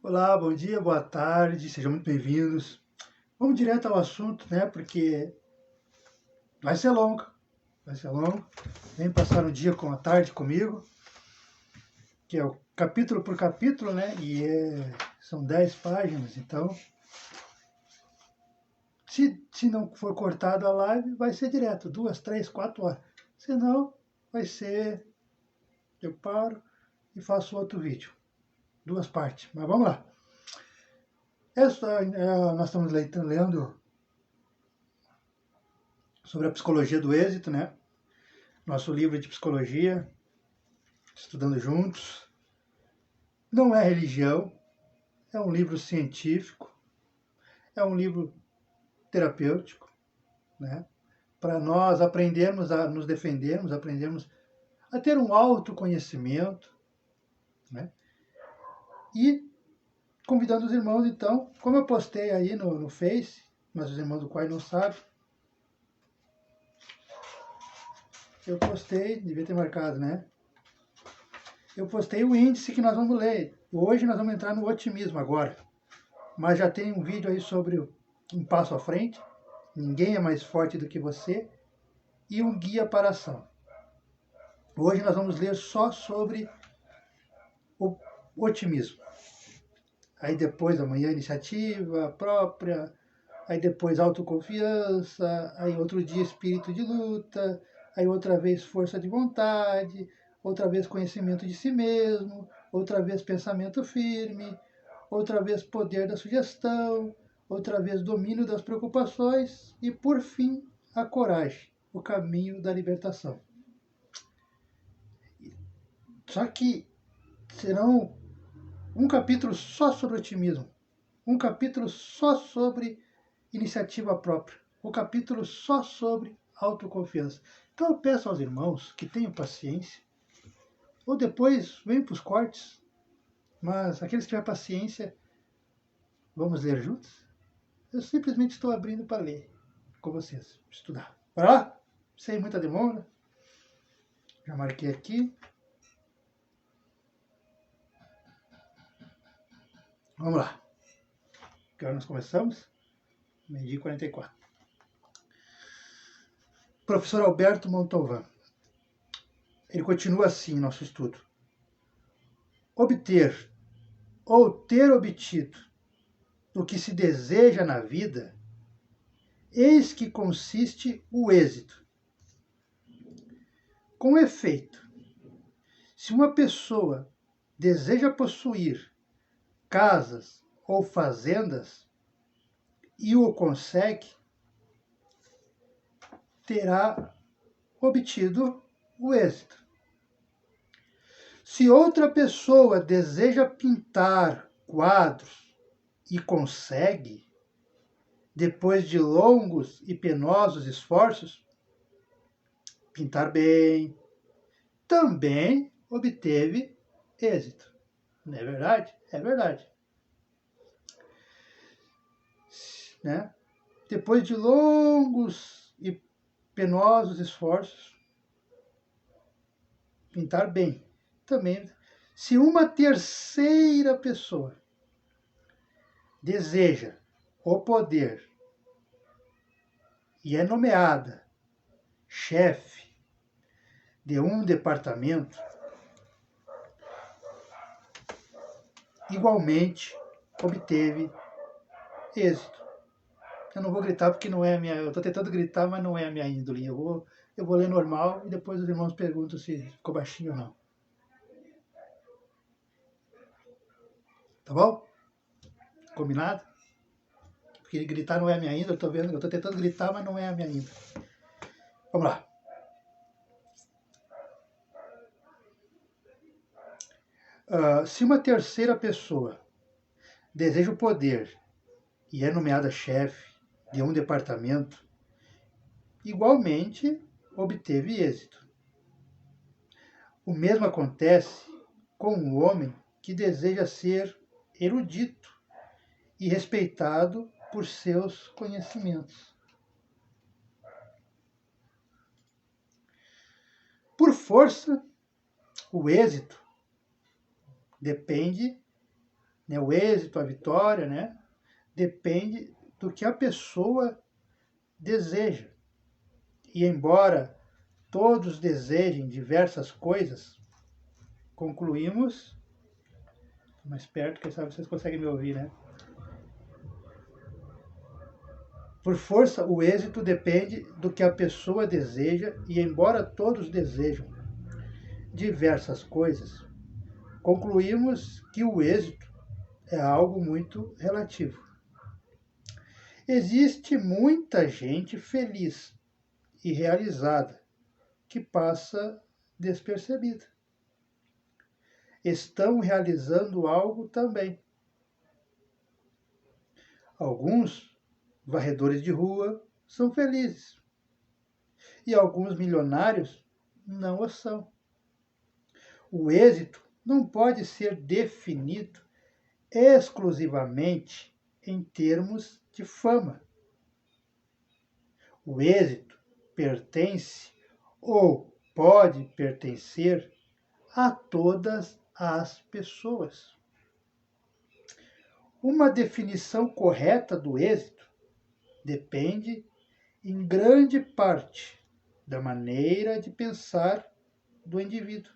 Olá, bom dia, boa tarde, sejam muito bem-vindos. Vamos direto ao assunto, né? Porque vai ser longo, vai ser longo. Vem passar um dia com a tarde comigo, que é o capítulo por capítulo, né? São 10 páginas, então se não for cortado a live, vai ser direto, 2, 3, 4 horas. Senão, vai ser, eu paro e faço outro vídeo, 2 partes. Mas vamos lá. Nós estamos lendo sobre a psicologia do êxito, né? Nosso livro de psicologia, estudando juntos. Não é religião, é um livro científico, é um livro terapêutico, né? Para nós aprendermos a nos defendermos, aprendermos a ter um autoconhecimento, né? E convidando os irmãos, então, como eu postei aí no Face, mas os irmãos do Quai não sabem, eu postei, devia ter marcado, né? Eu postei o índice que nós vamos ler. Hoje nós vamos entrar no otimismo agora. Mas já tem um vídeo aí sobre um passo à frente, ninguém é mais forte do que você, e um guia para a ação. Hoje nós vamos ler só sobre o otimismo. Aí depois, amanhã, iniciativa própria, aí depois autoconfiança, aí outro dia espírito de luta, aí outra vez força de vontade, outra vez conhecimento de si mesmo, outra vez pensamento firme, outra vez poder da sugestão, outra vez domínio das preocupações e, por fim, a coragem, o caminho da libertação. Só que serão um capítulo só sobre otimismo, um capítulo só sobre iniciativa própria, um capítulo só sobre autoconfiança. Então eu peço aos irmãos que tenham paciência, ou depois venham para os cortes, mas aqueles que tiverem paciência, vamos ler juntos? Eu simplesmente estou abrindo para ler com vocês, estudar. Bora lá? Sem muita demora. Já marquei aqui. Vamos lá. Que hora nós começamos? 12h44. Professor Alberto Montalván. Ele continua assim nosso estudo. Obter ou ter obtido o que se deseja na vida, eis que consiste o êxito. Com efeito, se uma pessoa deseja possuir casas ou fazendas e o consegue, terá obtido o êxito. Se outra pessoa deseja pintar quadros e consegue, depois de longos e penosos esforços, pintar bem, também obteve êxito. Não é verdade? É verdade. Né? Depois de longos e penosos esforços, pintar bem. Também, se uma terceira pessoa deseja o poder e é nomeada chefe de um departamento, igualmente obteve êxito. Eu não vou gritar porque não é a minha. Eu estou tentando gritar, mas não é a minha índole. Eu vou ler normal e depois os irmãos perguntam se ficou baixinho ou não. Tá bom? Combinado? Porque gritar não é a minha índole, eu estou tentando gritar, mas não é a minha índole. Vamos lá. Se uma terceira pessoa deseja o poder e é nomeada chefe de um departamento, igualmente obteve êxito. O mesmo acontece com um homem que deseja ser erudito e respeitado por seus conhecimentos. Por força, o êxito depende né, o êxito, a vitória, né, depende do que a pessoa deseja. E embora todos desejem diversas coisas, concluímos, mais perto, quem sabe vocês conseguem me ouvir, né? Por força, o êxito depende do que a pessoa deseja, e embora todos desejam diversas coisas, concluímos que o êxito é algo muito relativo. Existe muita gente feliz e realizada que passa despercebida. Estão realizando algo também. Alguns varredores de rua são felizes e alguns milionários não o são. O êxito não pode ser definido exclusivamente em termos de fama. O êxito pertence ou pode pertencer a todas as pessoas. Uma definição correta do êxito depende, em grande parte, da maneira de pensar do indivíduo.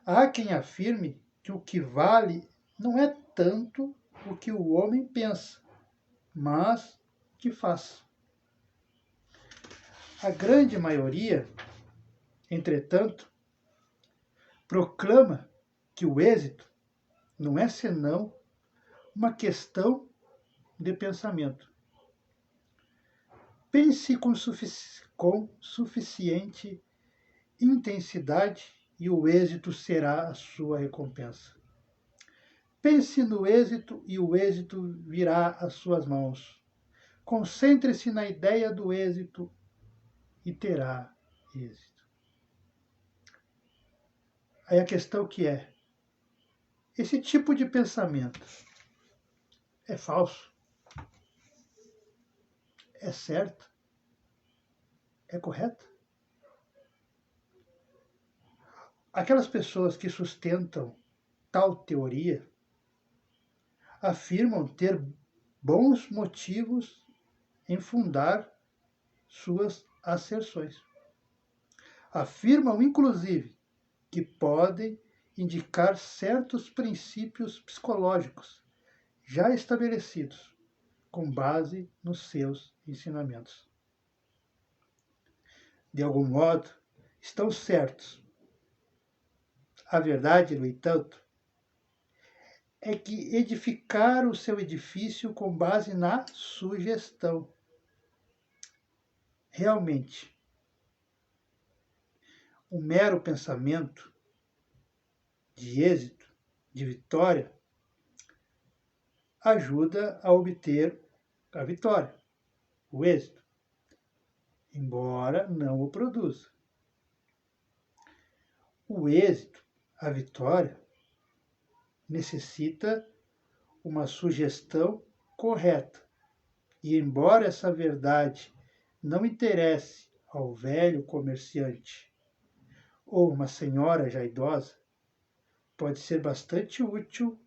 Há quem afirme que o que vale não é tanto o que o homem pensa, mas o que faz. A grande maioria, entretanto, proclama que o êxito não é senão uma questão de pensamento. Pense com suficiente intensidade e o êxito será a sua recompensa. Pense no êxito e o êxito virá às suas mãos. Concentre-se na ideia do êxito e terá êxito. Aí a questão que é, esse tipo de pensamento é falso? É certo? É correto? Aquelas pessoas que sustentam tal teoria afirmam ter bons motivos em fundar suas asserções. Afirmam, inclusive, que podem indicar certos princípios psicológicos já estabelecidos com base nos seus ensinamentos. De algum modo, estão certos. A verdade, no entanto, é que edificar o seu edifício com base na sugestão. Realmente, um mero pensamento de êxito, de vitória, ajuda a obter a vitória, o êxito, embora não o produza. O êxito, a vitória, necessita uma sugestão correta. E embora essa verdade não interesse ao velho comerciante ou uma senhora já idosa, pode ser bastante útil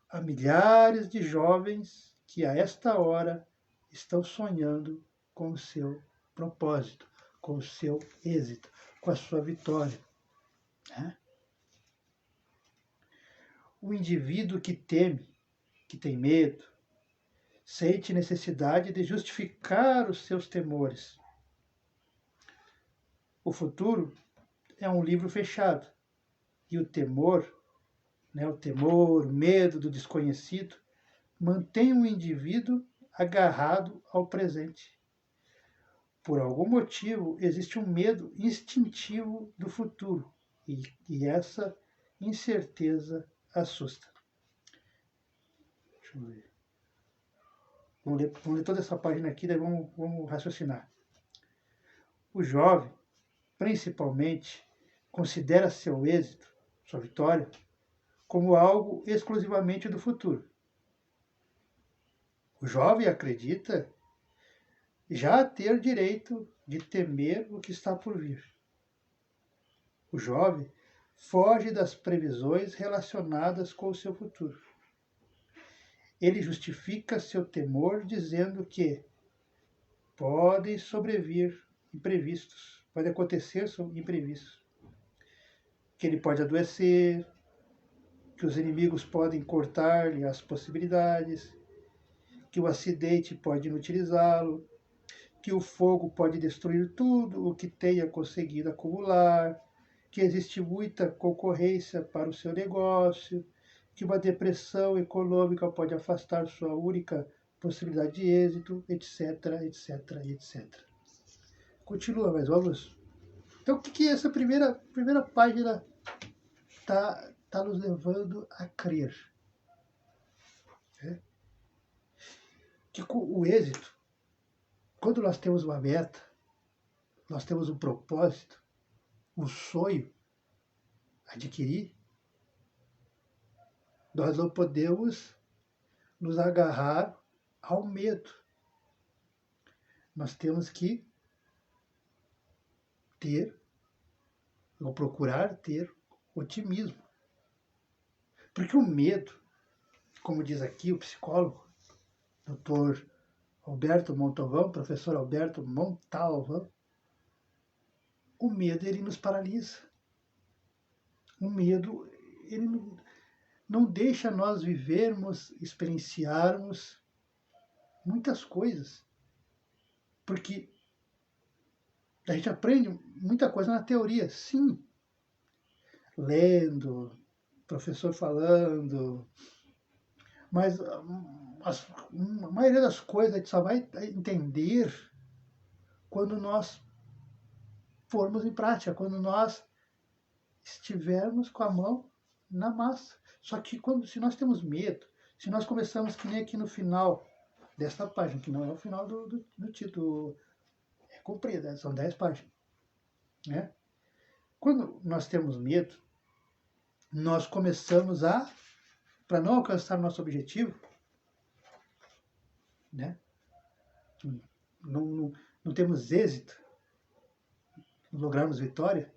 a milhares de jovens que a esta hora estão sonhando com o seu propósito, com o seu êxito, com a sua vitória. Né? O indivíduo que teme, que tem medo, sente necessidade de justificar os seus temores. O futuro é um livro fechado e o temor, o medo do desconhecido, mantém o indivíduo agarrado ao presente. Por algum motivo, existe um medo instintivo do futuro e essa incerteza assusta. Deixa eu ver. Vamos ler toda essa página aqui, daí vamos raciocinar. O jovem, principalmente, considera seu êxito, sua vitória, como algo exclusivamente do futuro. O jovem acredita já ter direito de temer o que está por vir. O jovem foge das previsões relacionadas com o seu futuro. Ele justifica seu temor dizendo que podem sobrevir imprevistos, pode acontecer imprevistos, que ele pode adoecer, que os inimigos podem cortar-lhe as possibilidades, que o acidente pode inutilizá-lo, que o fogo pode destruir tudo o que tenha conseguido acumular, que existe muita concorrência para o seu negócio, que uma depressão econômica pode afastar sua única possibilidade de êxito, etc, etc, etc. Continua, mas vamos. Então, o que essa primeira página está nos levando a crer? Que o êxito, quando nós temos uma meta, nós temos um propósito, um sonho a adquirir, nós não podemos nos agarrar ao medo. Nós temos que ter, ou procurar ter, otimismo. Porque o medo, como diz aqui o psicólogo, Dr. Alberto Montalvão, professor Alberto Montalvão, o medo ele nos paralisa. O medo ele não deixa nós vivermos, experienciarmos muitas coisas. Porque a gente aprende muita coisa na teoria, sim. Lendo, professor falando, mas a maioria das coisas a gente só vai entender quando nós formos em prática, quando nós estivermos com a mão na massa. Só que se nós temos medo, se nós começamos que nem aqui no final desta página, que não é o final do título, é comprida, são 10 páginas. Né? Quando nós temos medo, nós começamos para não alcançar nosso objetivo, né? Não temos êxito, não lograrmos vitória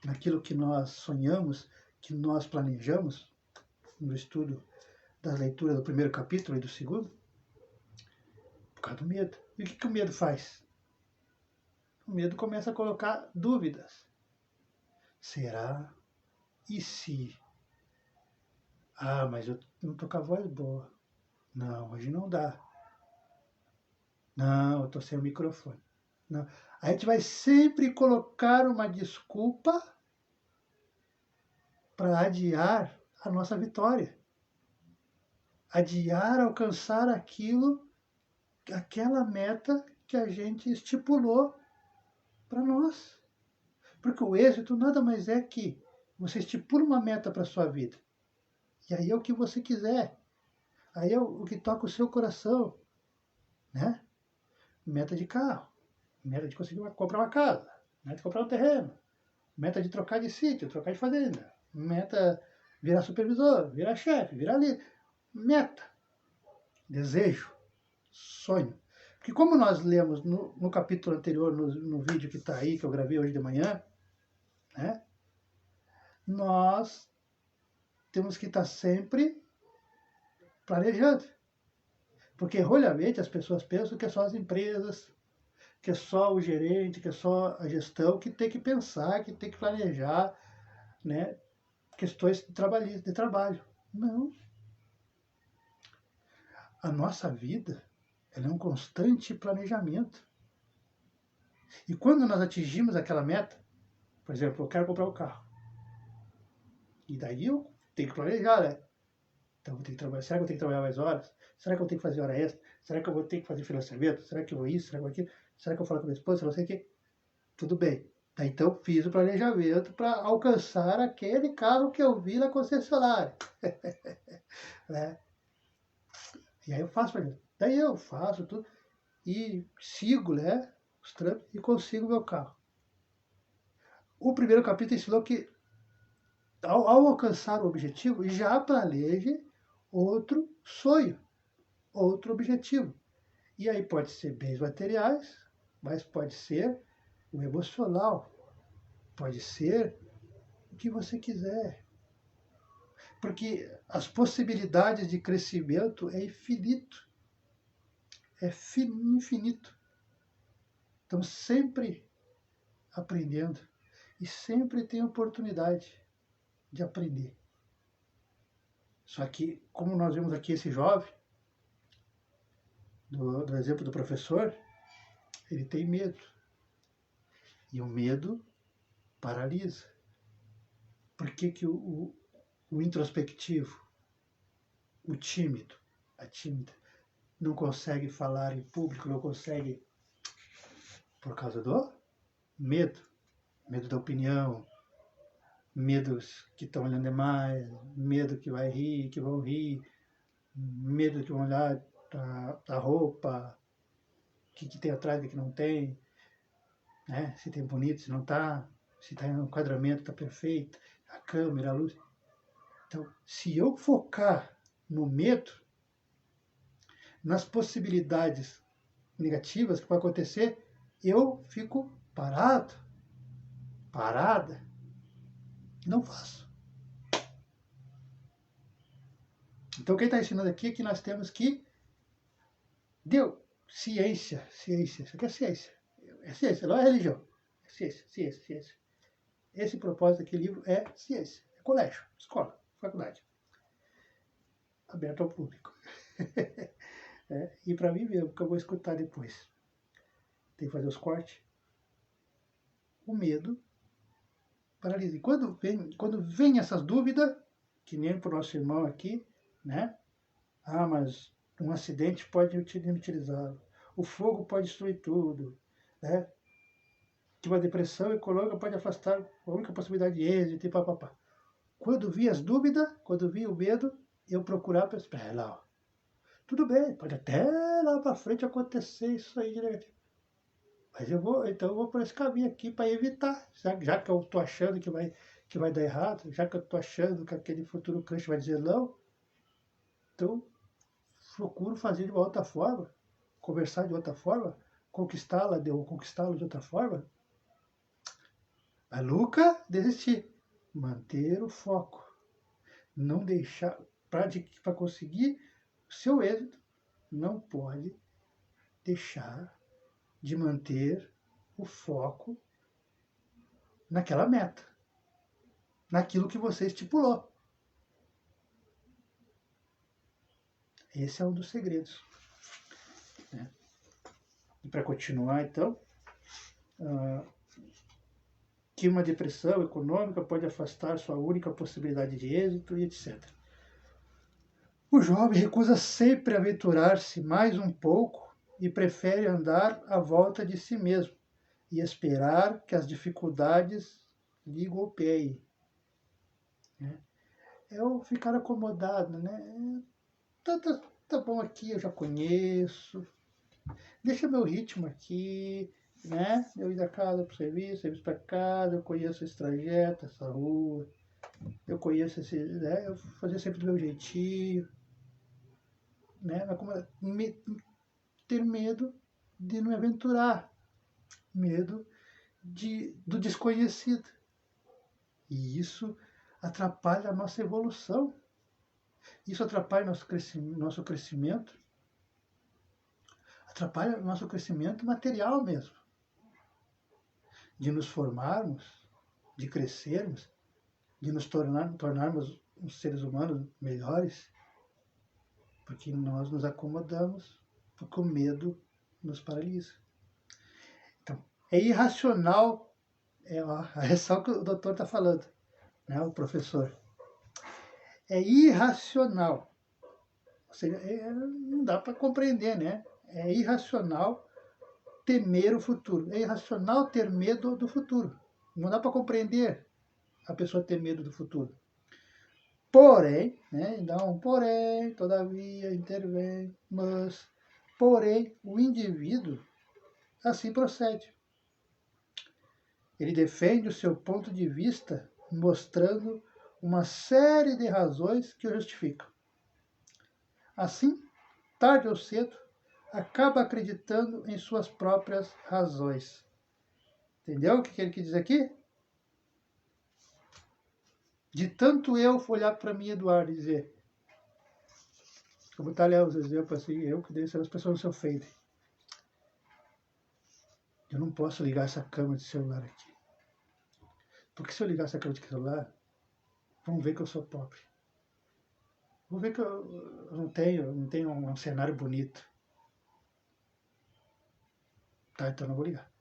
naquilo que nós sonhamos, que nós planejamos, no estudo da leitura do primeiro capítulo e do segundo, por causa do medo. E o que o medo faz? O medo começa a colocar dúvidas. Será? E se? Ah, mas eu não estou com a voz boa. Não, hoje não dá. Não, eu estou sem o microfone. Não. A gente vai sempre colocar uma desculpa para adiar a nossa vitória. Adiar alcançar aquela meta que a gente estipulou para nós. Porque o êxito nada mais é que você estipula uma meta para a sua vida. E aí é o que você quiser. Aí é o que toca o seu coração. Né? Meta de carro. Meta de conseguir comprar uma casa. Meta de comprar um terreno. Meta de trocar de sítio, trocar de fazenda. Meta virar supervisor, virar chefe, virar líder. Meta. Desejo. Sonho. Porque como nós lemos no capítulo anterior, no vídeo que está aí, que eu gravei hoje de manhã, né? Nós temos que estar sempre planejando. Porque erroneamente as pessoas pensam que é só as empresas, que é só o gerente, que é só a gestão que tem que pensar, que tem que planejar, né, questões de trabalho. Não. A nossa vida ela é um constante planejamento. E quando nós atingimos aquela meta, por exemplo, eu quero comprar um carro. E daí eu tenho que planejar, né? Então eu tenho que trabalhar. Será que eu tenho que trabalhar mais horas? Será que eu tenho que fazer hora extra? Será que eu vou ter que fazer financiamento? Será que eu vou isso? Será que eu vou aquilo? Será que eu falo com a minha esposa? Não sei o quê. Tudo bem. Então fiz o planejamento para alcançar aquele carro que eu vi na concessionária. Né? E aí eu faço, daí eu faço tudo e sigo, né, os trâmites e consigo o meu carro. O primeiro capítulo ensinou que ao alcançar o objetivo, já planeje outro sonho, outro objetivo. E aí pode ser bens materiais, mas pode ser o emocional, pode ser o que você quiser. Porque as possibilidades de crescimento é infinito. É infinito. Estamos sempre aprendendo. E sempre tem oportunidade de aprender. Só que, como nós vimos aqui esse jovem, do exemplo do professor, ele tem medo. E o medo paralisa. Por que o introspectivo, o tímido, a tímida, não consegue falar em público, não consegue por causa do medo? Medo da opinião, medos que estão olhando demais, medo que vai rir, que vão rir, medo que vão olhar a roupa, o que tem atrás, o que não tem, né? Se tem bonito, se não está, se está em enquadramento, está perfeito, a câmera, a luz. Então, se eu focar no medo, nas possibilidades negativas que podem acontecer, eu fico parada. Não faço. Então, quem está ensinando aqui é que nós temos que... Ciência. Isso aqui é ciência. É ciência, não é religião. É ciência. Esse propósito daquele livro é ciência. É colégio, escola, faculdade. Aberto ao público. E para mim mesmo, que eu vou escutar depois. Tem que fazer os cortes. O medo paralisa. E quando vem essas dúvidas, que nem para o nosso irmão aqui, né? Mas um acidente pode inutilizá-lo. O fogo pode destruir tudo, né? Que uma depressão econômica pode afastar a única possibilidade de êxito e papapá. Quando vi as dúvidas, quando vi o medo, eu procurava, espera lá, tudo bem, pode até lá para frente acontecer isso aí de negativo. Mas eu vou por esse caminho aqui para evitar, já que eu estou achando que vai dar errado, já que eu estou achando que aquele futuro crente vai dizer não, então procuro fazer de uma outra forma, conversar de outra forma, conquistá-lo de outra forma. Mas nunca desistir. Manter o foco. Não deixar, para conseguir o seu êxito, não pode deixar de manter o foco naquela meta, naquilo que você estipulou. Esse é um dos segredos. Né? E para continuar, então, que uma depressão econômica pode afastar sua única possibilidade de êxito e etc. O jovem recusa sempre aventurar-se mais um pouco e prefere andar à volta de si mesmo e esperar que as dificuldades lhe golpeiem. É o ficar acomodado, né? Tá bom aqui, eu já conheço. Deixa meu ritmo aqui, né? Eu ir da casa para o serviço para casa, eu conheço esse trajeto, essa rua, eu conheço esse, né? Eu vou fazer sempre do meu jeitinho, né? Ter medo de não aventurar, medo do desconhecido. E isso atrapalha a nossa evolução. Isso atrapalha nosso crescimento. Atrapalha o nosso crescimento material mesmo. De nos formarmos, de crescermos, de nos tornarmos uns seres humanos melhores, porque nós nos acomodamos, porque o medo nos paralisa. Então, é irracional, é só o que o doutor está falando, né, o professor. É irracional. Ou seja, não dá para compreender, né? É irracional temer o futuro. É irracional ter medo do futuro. Não dá para compreender a pessoa ter medo do futuro. Porém, né? Então, porém, todavia, intervém, mas, porém, o indivíduo assim procede. Ele defende o seu ponto de vista mostrando uma série de razões que o justificam. Assim, tarde ou cedo, acaba acreditando em suas próprias razões. Entendeu o que ele quer dizer aqui? De tanto eu olhar para mim, Eduardo, e dizer, eu vou botar ali os exemplos assim, eu que deixo as pessoas no seu feito. Eu não posso ligar essa câmera de celular aqui. Porque se eu ligar essa câmera de celular, vão ver que eu sou pobre. Vão ver que eu não tenho um cenário bonito. Tá, então não vou ligar.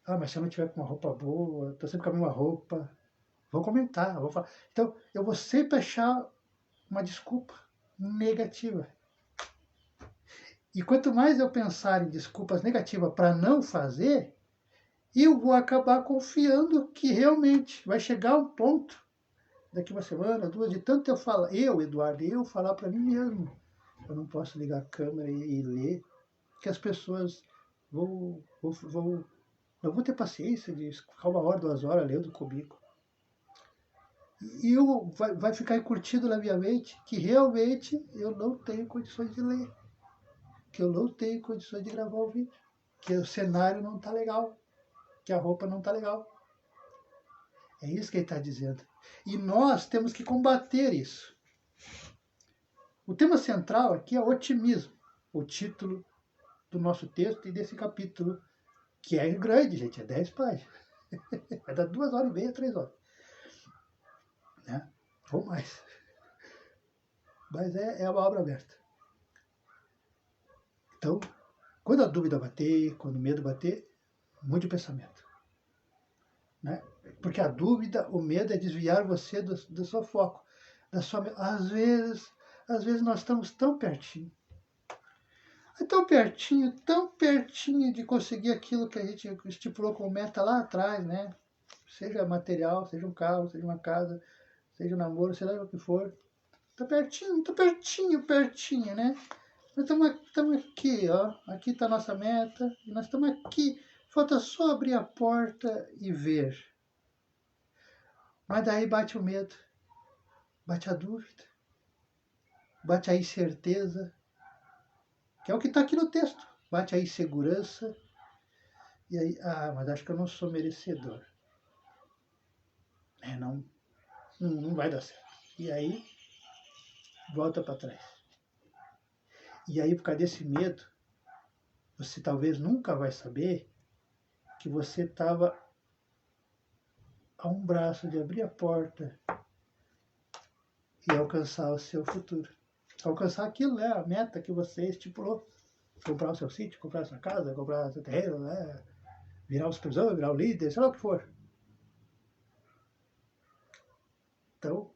Ah, mas se eu não tiver com uma roupa boa, tô sempre com a mesma roupa, vou comentar, vou falar. Então, eu vou sempre achar uma desculpa negativa. E quanto mais eu pensar em desculpas negativas para não fazer, eu vou acabar confiando que realmente vai chegar um ponto, daqui uma semana, duas, de tanto eu falar, Eduardo, eu falar para mim mesmo, eu não posso ligar a câmera e ler, que as pessoas não vão ter paciência de ficar 1 hora, 2 horas lendo comigo. E vai ficar curtido na minha mente que realmente eu não tenho condições de ler, que eu não tenho condições de gravar o vídeo, que o cenário não está legal, que a roupa não está legal. É isso que ele está dizendo. E nós temos que combater isso. O tema central aqui é otimismo, o título do nosso texto e desse capítulo, que é grande, gente, é 10 páginas. Vai dar 2 horas e meia, 3 horas. Né? Ou mais. Mas é uma obra aberta. Então, quando a dúvida bater, quando o medo bater, mude o pensamento. Né? Porque a dúvida, o medo é desviar você do seu foco. Às vezes nós estamos tão pertinho. É tão pertinho de conseguir aquilo que a gente estipulou como meta lá atrás, né? Seja material, seja um carro, seja uma casa, seja um namoro, sei lá o que for. Tá pertinho, né? Nós estamos aqui, ó. Aqui está a nossa meta. E nós estamos aqui. Falta só abrir a porta e ver. Mas daí bate o medo. Bate a dúvida. Bate a incerteza. Que é o que está aqui no texto. Bate a insegurança. E aí, mas acho que eu não sou merecedor. Não vai dar certo. E aí, volta para trás. E aí, por causa desse medo, você talvez nunca vai saber que você estava a um braço de abrir a porta e alcançar o seu futuro. Alcançar aquilo, né? A meta que você estipulou. Comprar o seu sítio, comprar a sua casa, comprar o seu terreno, né? Virar o supervisor, virar o líder, sei lá o que for. Então,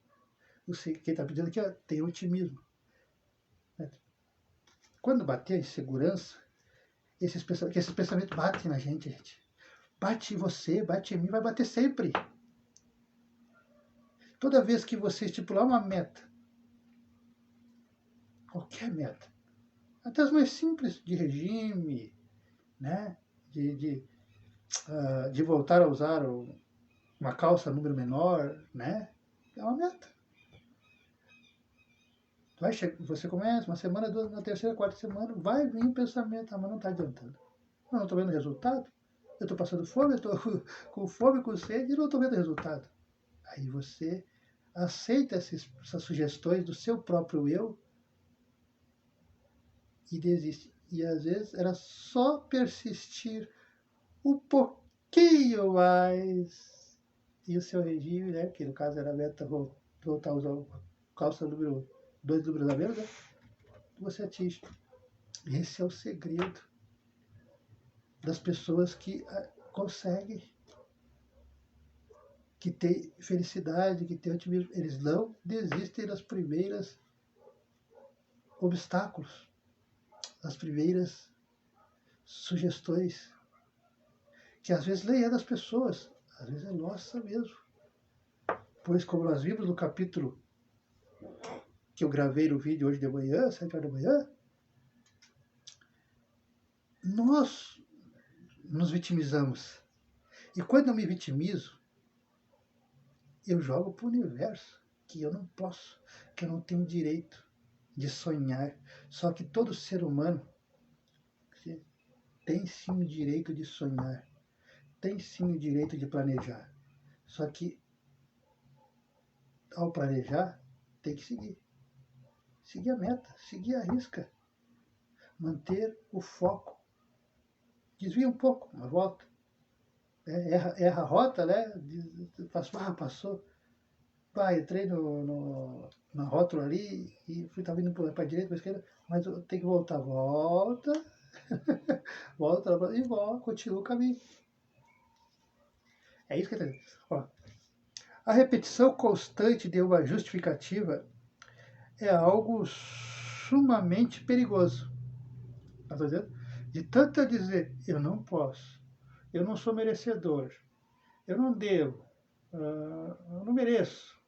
quem está pedindo aqui é ter otimismo. Quando bater a insegurança, que esses pensamentos batem na gente. Bate em você, bate em mim, vai bater sempre. Toda vez que você estipular uma meta, qualquer meta, até as mais simples, de regime, né? De voltar a usar uma calça número menor, né? É uma meta. Você começa uma semana, duas, na terceira, quarta semana, vai vir o pensamento, mas não está adiantando. Eu não estou vendo resultado. Eu estou passando fome, eu estou com fome, com sede e não estou vendo resultado. Aí você aceita essas sugestões do seu próprio eu e desiste. E às vezes era só persistir um pouquinho mais e o seu regime, né, que no caso era a meta voltar a usar calça número 2 números a menos, né, você atinge. Esse é o segredo das pessoas que conseguem, que têm felicidade, que têm otimismo. Eles não desistem das primeiras obstáculos, das primeiras sugestões, que às vezes nem é das pessoas, às vezes é nossa mesmo. Pois como nós vimos no capítulo que eu gravei no vídeo hoje de manhã, 7 horas da manhã, nós nos vitimizamos. E quando eu me vitimizo, eu jogo para o universo que eu não posso, que eu não tenho direito de sonhar. Só que todo ser humano tem sim o direito de sonhar, tem sim o direito de planejar. Só que ao planejar, tem que seguir. Seguir a meta, seguir a risca. Manter o foco. Desvia um pouco, mas volta. Erra a rota, né? Passou. Entrei na rótula ali e estava indo para a direita, para a esquerda, mas eu tenho que voltar. Volta. Volta e volta, continua o caminho. É isso que ele está dizendo. A repetição constante de uma justificativa é algo sumamente perigoso. Tá dizendo? De tanto eu dizer, eu não posso, eu não sou merecedor, eu não devo, eu não mereço.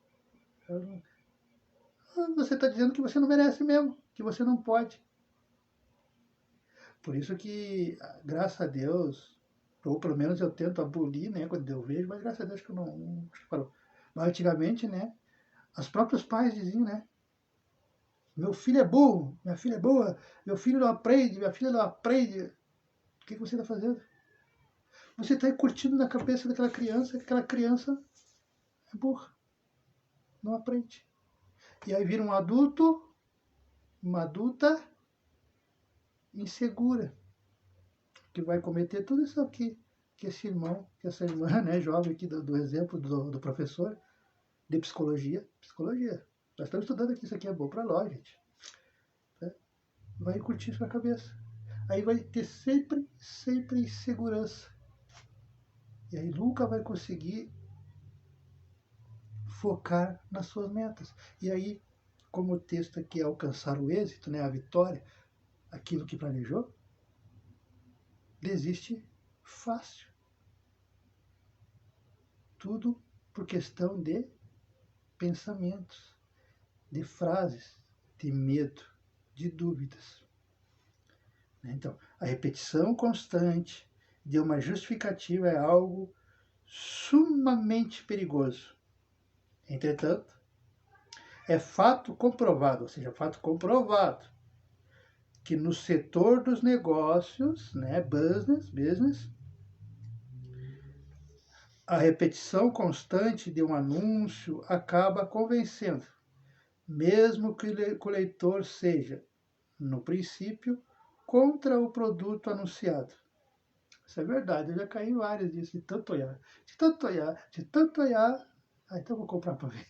Você está dizendo que você não merece mesmo, que você não pode. Por isso que, graças a Deus, ou pelo menos eu tento abolir, né, quando eu vejo, mas graças a Deus que eu não falo. Mas antigamente, né, os próprios pais diziam, né, meu filho é burro, minha filha é boa, meu filho não aprende, minha filha não aprende. O que você está fazendo? Você está curtindo na cabeça daquela criança que aquela criança é burra, não aprende. E aí vira um adulto, uma adulta insegura, que vai cometer tudo isso aqui, que esse irmão, que essa irmã, né, jovem aqui do exemplo do professor de psicologia. Nós estamos estudando aqui, isso aqui é bom para nós, gente. Vai curtir isso na cabeça. Aí vai ter sempre insegurança. E aí nunca vai conseguir focar nas suas metas. E aí, como o texto aqui é alcançar o êxito, né, a vitória, aquilo que planejou, desiste fácil. Tudo por questão de pensamentos, de frases, de medo, de dúvidas. Então, a repetição constante de uma justificativa é algo sumamente perigoso. Entretanto, é fato comprovado, ou seja, fato comprovado, que no setor dos negócios, né, business, a repetição constante de um anúncio acaba convencendo, mesmo que o leitor seja, no princípio, contra o produto anunciado. Isso é verdade, eu já caí em várias disso, de tanto olhar. Então vou comprar para ver.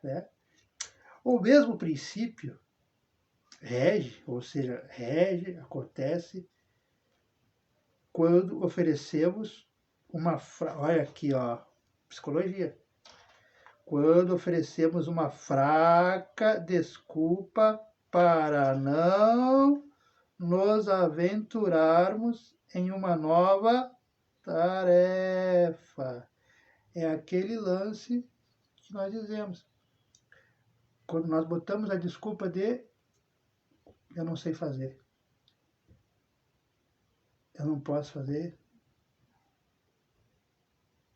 Né? O mesmo princípio rege, acontece quando oferecemos olha aqui, ó, psicologia. Quando oferecemos uma fraca desculpa para não nos aventurarmos em uma nova tarefa. É aquele lance que nós dizemos. Quando nós botamos a desculpa de eu não sei fazer, eu não posso fazer,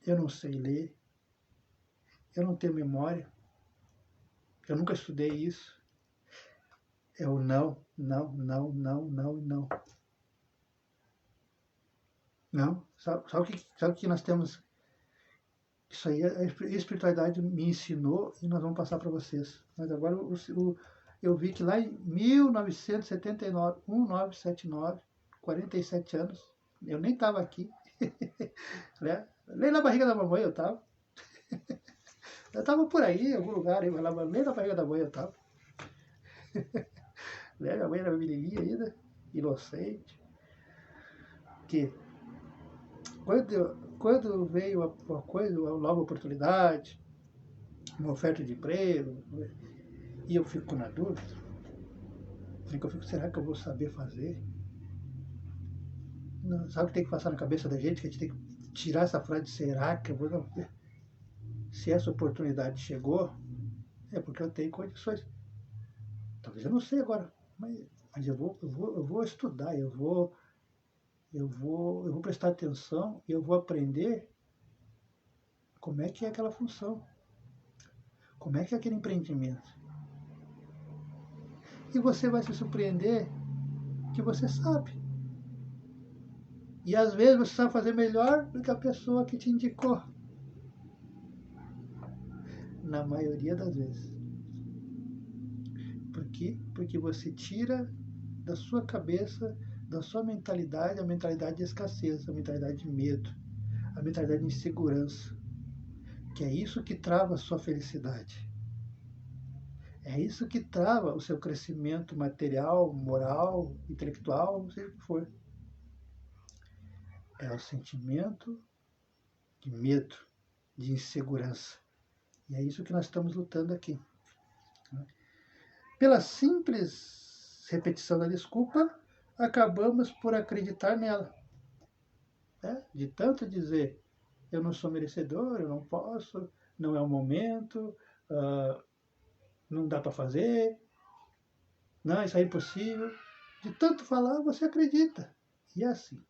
eu não sei ler, eu não tenho memória, eu nunca estudei isso. É o não. Não. Sabe o que nós temos? Isso aí a espiritualidade me ensinou e nós vamos passar para vocês. Mas agora eu vi que lá em 1979, 1979, 47 anos, eu nem estava aqui. Né? Nem na barriga da mamãe eu estava. Eu estava por aí, em algum lugar, nem na barriga da mãe eu estava. Né? Minha mãe era menininha ainda, inocente. Que quando veio uma coisa, uma nova oportunidade, uma oferta de emprego, e eu fico na dúvida, será que eu vou saber fazer? Não, sabe o que tem que passar na cabeça da gente? Que a gente tem que tirar essa frase de será que eu vou... Não. Se essa oportunidade chegou, é porque eu tenho condições. Talvez eu não sei agora, mas eu vou estudar, eu vou prestar atenção e eu vou aprender como é que é aquela função, como é que é aquele empreendimento. E você vai se surpreender que você sabe. E às vezes você sabe fazer melhor do que a pessoa que te indicou. na maioria das vezes. Por quê? Porque você tira da sua cabeça, da sua mentalidade, a mentalidade de escassez, a mentalidade de medo, a mentalidade de insegurança, que é isso que trava a sua felicidade. É isso que trava o seu crescimento material, moral, intelectual, seja o que for. É o sentimento de medo, de insegurança. E é isso que nós estamos lutando aqui. Pela simples repetição da desculpa, acabamos por acreditar nela. De tanto dizer, eu não sou merecedor, eu não posso, não é o momento, não dá para fazer, não, isso é impossível. De tanto falar, você acredita. E é assim.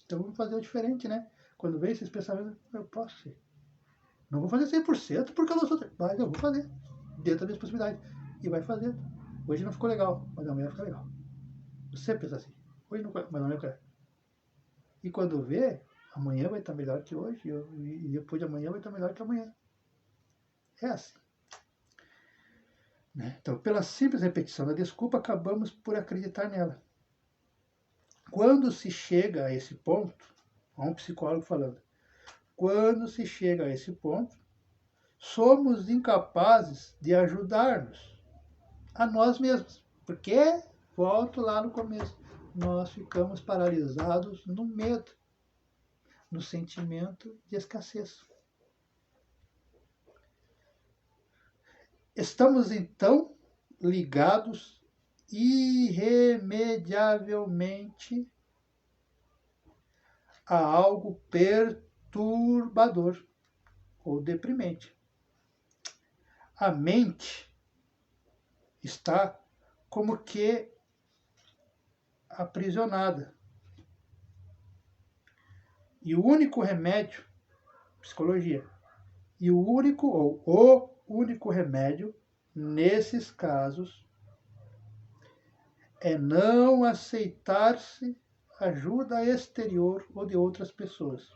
Então vamos fazer o diferente, né? Quando vem esses pensamentos, eu posso ser. Não vou fazer 100% porque eu não sou... Mas eu vou fazer, dentro das minhas possibilidades. E vai fazer. Hoje não ficou legal, mas amanhã vai ficar legal. Você pensa assim, hoje não, mas amanhã vai ficar. E quando vê, amanhã vai estar melhor que hoje, e depois de amanhã vai estar melhor que amanhã. É assim. Né? Então, pela simples repetição da desculpa, acabamos por acreditar nela. Quando se chega a esse ponto, há um psicólogo falando, quando se chega a esse ponto, somos incapazes de ajudar-nos a nós mesmos. Porque, volto lá no começo, nós ficamos paralisados no medo, no sentimento de escassez. Estamos, então, ligados irremediavelmente a algo perturbador ou deprimente. A mente está como que aprisionada. E o único remédio, psicologia, e o único remédio nesses casos é não aceitar-se ajuda exterior ou de outras pessoas.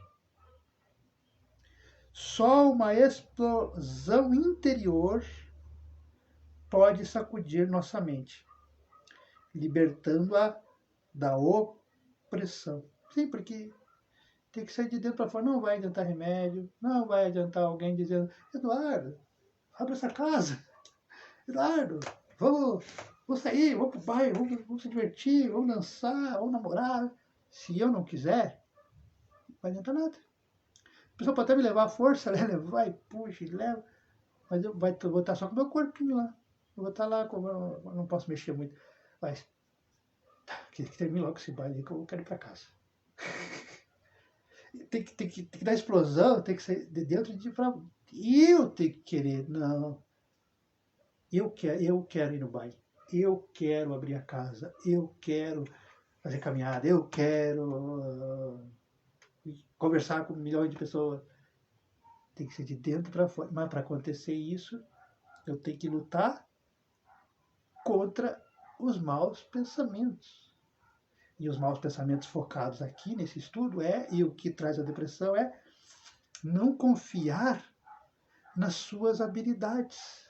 Só uma explosão interior pode sacudir nossa mente, libertando-a da opressão. Sim, porque tem que sair de dentro para fora. Não vai adiantar remédio, não vai adiantar alguém dizendo, Eduardo, abre essa casa. Eduardo, vamos sair, vamos pro bairro, vamos se divertir, vamos dançar, vamos namorar. Se eu não quiser, não vai adiantar nada. A pessoa pode até me levar à força, né? Vai, puxa, leva. Mas eu vou estar só com o meu corpinho lá. Eu vou estar lá, eu não posso mexer muito. Mas, que termine logo esse baile aí, que eu quero ir para casa. Tem que dar explosão, tem que sair de dentro de para eu tenho que querer. Não. Eu quero ir no baile. Eu quero abrir a casa. Eu quero fazer caminhada. Eu quero conversar com milhões de pessoas. Tem que ser de dentro para fora. Mas para acontecer isso, eu tenho que lutar contra os maus pensamentos. E os maus pensamentos focados aqui nesse estudo e o que traz a depressão é não confiar nas suas habilidades.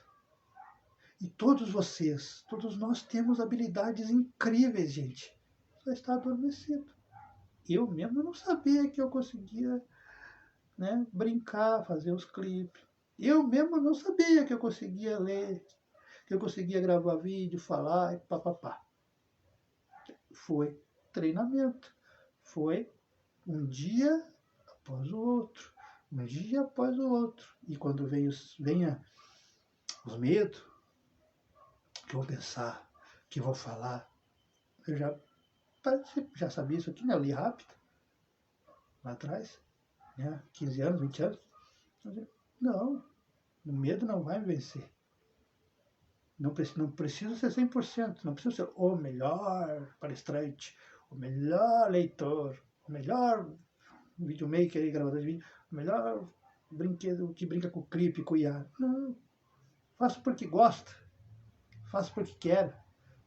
E todos vocês, todos nós temos habilidades incríveis, gente. Só está adormecido. Eu mesmo não sabia que eu conseguia, né, brincar, fazer os clipes. Eu mesmo não sabia que eu conseguia ler, que eu conseguia gravar vídeo, falar e papapá. Foi treinamento. Foi um dia após o outro. Um dia após o outro. E quando venha os medos, que eu vou pensar, que eu vou falar, eu já sabia isso aqui, né? Eu li rápido, lá atrás, né? 15 anos, 20 anos. Não, o medo não vai me vencer. Não preciso ser 100%, não preciso ser o melhor palestrante, o melhor leitor, o melhor videomaker e gravador de vídeo, o melhor brinquedo que brinca com o clipe, com o IA. Não, faço porque gosto, faço porque quero,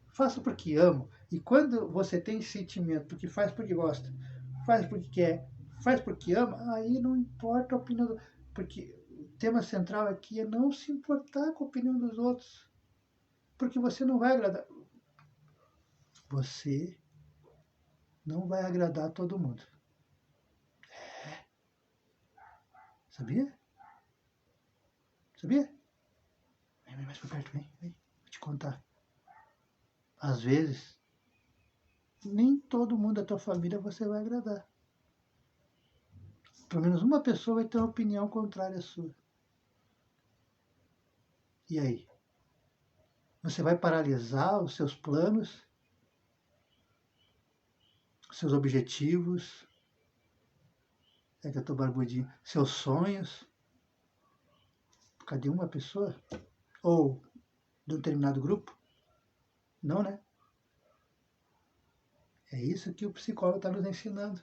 faço porque amo. E quando você tem sentimento, porque faz porque gosta, faz porque quer, faz porque ama, aí não importa a opinião, porque tema central aqui é não se importar com a opinião dos outros, porque você não vai agradar. Você não vai agradar todo mundo. Sabia? Sabia? Vem mais pra perto, vem. Vou te contar. Às vezes, nem todo mundo da tua família você vai agradar. Pelo menos uma pessoa vai ter uma opinião contrária à sua. E aí? Você vai paralisar os seus planos, os seus objetivos, é que eu tô barbudinho, seus sonhos, por causa de uma pessoa? Ou de um determinado grupo? Não, né? É isso que o psicólogo está nos ensinando.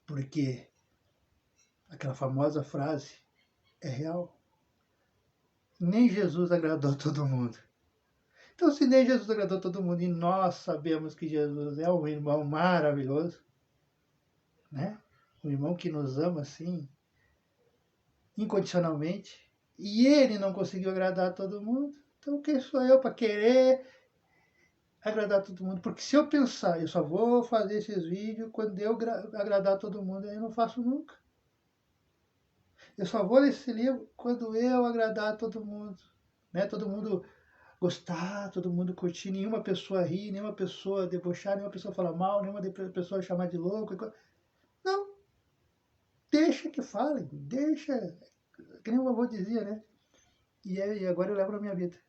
Porque aquela famosa frase é real. Nem Jesus agradou todo mundo. Então, se nem Jesus agradou todo mundo, e nós sabemos que Jesus é um irmão maravilhoso, né? Um irmão que nos ama assim, incondicionalmente, e ele não conseguiu agradar todo mundo, então quem sou eu para querer agradar todo mundo? Porque se eu pensar, eu só vou fazer esses vídeos quando eu agradar todo mundo, aí eu não faço nunca. Eu só vou ler esse livro quando eu agradar todo mundo, né? Todo mundo gostar, todo mundo curtir, nenhuma pessoa rir, nenhuma pessoa debochar, nenhuma pessoa falar mal, nenhuma pessoa chamar de louco. Não, deixa que falem, deixa, que nem o avô dizia, né? E agora eu levo na minha vida.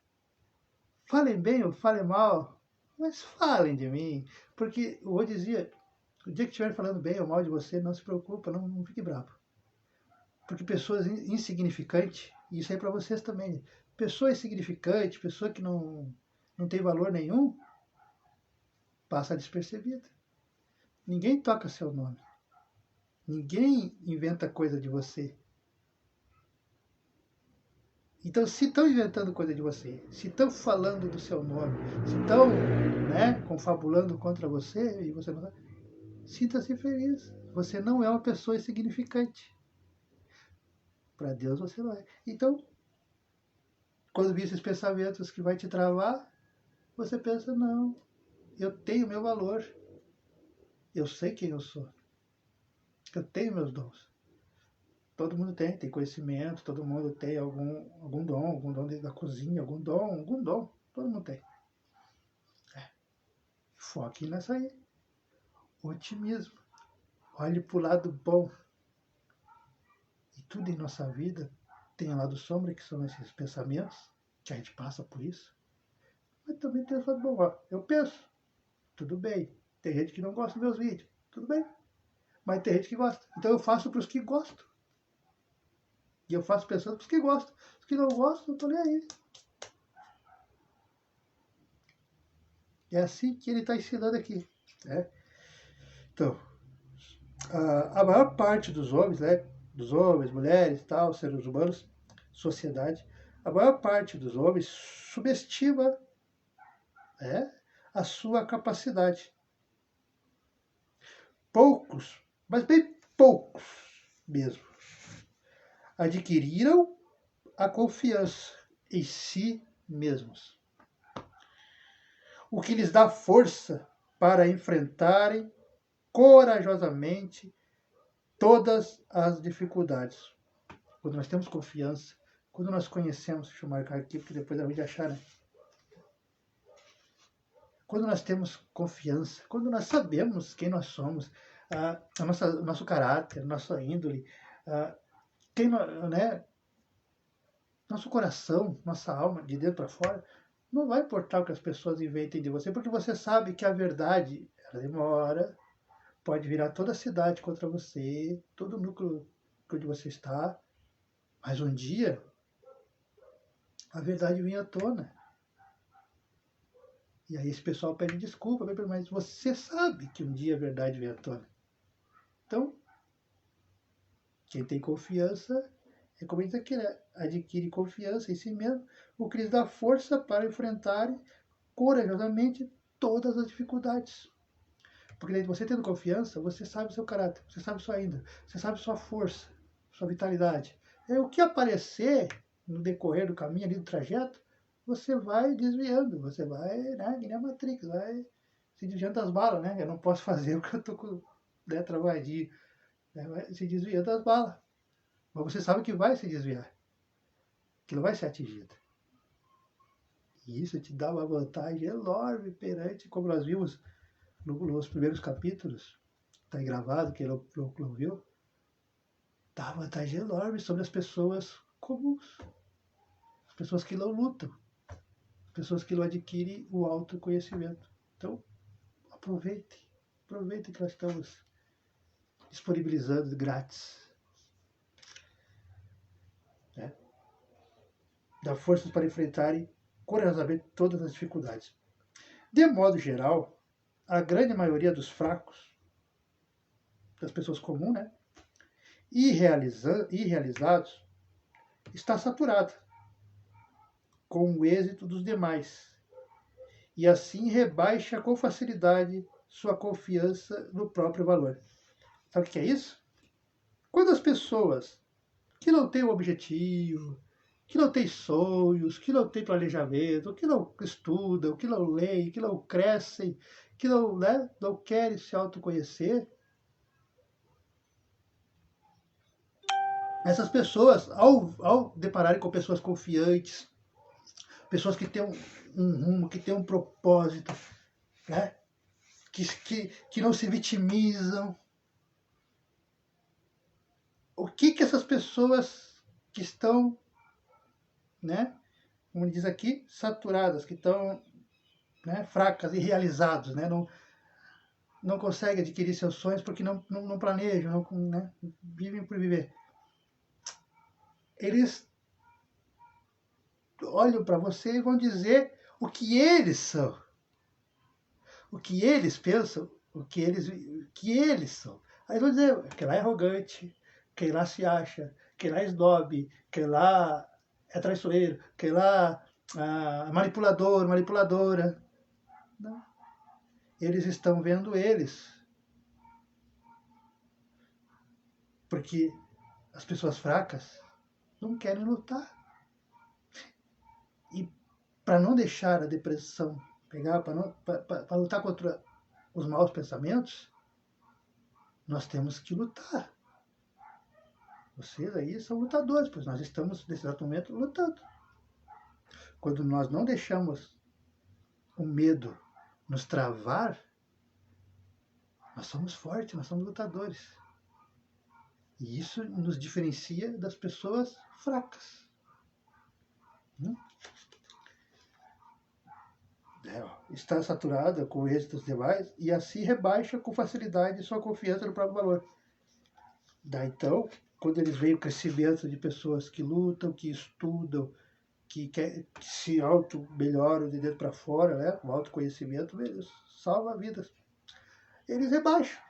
Falem bem ou falem mal, mas falem de mim, porque o avô dizia, o dia que estiverem falando bem ou mal de você, não se preocupa, não fique bravo. Porque pessoas insignificantes, e isso aí para vocês também, pessoa insignificante, pessoa que não tem valor nenhum, passa despercebida. Ninguém toca seu nome. Ninguém inventa coisa de você. Então, se estão inventando coisa de você, se estão falando do seu nome, se estão, né, confabulando contra você, e você não, sinta-se feliz. Você não é uma pessoa insignificante. Para Deus você não é. Então, quando vir esses pensamentos que vai te travar, você pensa, não, eu tenho meu valor. Eu sei quem eu sou. Eu tenho meus dons. Todo mundo tem conhecimento, todo mundo tem algum dom da cozinha, algum dom, todo mundo tem. Foque nessa aí. Otimismo. Olhe para o lado bom. E tudo em nossa vida tem um lado sombra, que são esses pensamentos, que a gente passa por isso. Mas também tem o lado bom. Ó, eu penso, tudo bem. Tem gente que não gosta dos meus vídeos, tudo bem. Mas tem gente que gosta. Então eu faço para os que gostam. E eu faço pensando para os que gostam. Os que não gostam, não estou nem aí. É assim que ele está ensinando aqui. Né? Então, a maior parte dos homens, né? Dos homens, mulheres, tal, seres humanos, sociedade, a maior parte dos homens subestima, né, a sua capacidade. Poucos, mas bem poucos mesmo, adquiriram a confiança em si mesmos, o que lhes dá força para enfrentarem corajosamente todas as dificuldades. Quando nós temos confiança, quando nós conhecemos, deixa eu marcar aqui, porque depois a gente achar, né? Quando nós temos confiança, quando nós sabemos quem nós somos, o nosso caráter, nossa índole, né? Nosso coração, nossa alma, de dentro para fora, não vai importar o que as pessoas inventem de você, porque você sabe que a verdade, ela demora, pode virar toda a cidade contra você, todo o núcleo onde você está, mas um dia a verdade vem à tona. E aí esse pessoal pede desculpa, mas você sabe que um dia a verdade vem à tona. Então, quem tem confiança, é como diz aqui, né? Adquire confiança em si mesmo, o que lhes dá força para enfrentarem corajosamente todas as dificuldades. Porque daí você tendo confiança, você sabe o seu caráter, você sabe sua índole, você sabe sua força, sua vitalidade. E aí, o que aparecer no decorrer do caminho ali do trajeto, você vai desviando, você vai, né, que nem a Matrix, vai se desviando das balas, né? Eu não posso fazer porque eu tô com, né, travadinho, né? Vai se desviando das balas. Mas você sabe que vai se desviar, que não vai ser atingido. E isso te dá uma vantagem enorme perante, como nós vimos nos primeiros capítulos, está aí gravado, quem não viu, dá uma vantagem enorme sobre as pessoas comuns, as pessoas que não lutam, as pessoas que não adquirem o autoconhecimento. Então, aproveite que nós estamos disponibilizando grátis. Né? Dá forças para enfrentarem corajosamente todas as dificuldades. De modo geral, a grande maioria dos fracos, das pessoas comuns, né, irrealizados, está saturada com o êxito dos demais e assim rebaixa com facilidade sua confiança no próprio valor. Sabe o que é isso? Quando as pessoas que não têm um objetivo, que não têm sonhos, que não têm planejamento, que não estudam, que não leem, que não crescem, que não, né, não querem se autoconhecer, essas pessoas, ao depararem com pessoas confiantes, pessoas que têm um rumo, que têm um propósito, né, que não se vitimizam, o que essas pessoas que estão, né, como diz aqui, saturadas, que estão, né, fracas, irrealizados, né, não conseguem adquirir seus sonhos porque não planejam, não, né, vivem por viver. Eles olham para você e vão dizer o que eles são, o que eles pensam, que eles são. Aí vão dizer que lá é arrogante, que lá se acha, que lá é snob, que lá é traiçoeiro, que lá é manipulador, manipuladora. Não. Eles estão vendo eles. Porque as pessoas fracas não querem lutar. E para não deixar a depressão pegar, para lutar contra os maus pensamentos, nós temos que lutar. Vocês aí são lutadores, pois nós estamos, nesse exato momento, lutando. Quando nós não deixamos o medo nos travar, nós somos fortes, nós somos lutadores. E isso nos diferencia das pessoas fracas. Está saturada com êxitos demais e assim rebaixa com facilidade sua confiança no próprio valor. Daí então, quando eles veem o crescimento de pessoas que lutam, que estudam, que se auto-melhoram de dentro para fora, né? O autoconhecimento salva vidas. Eles rebaixam.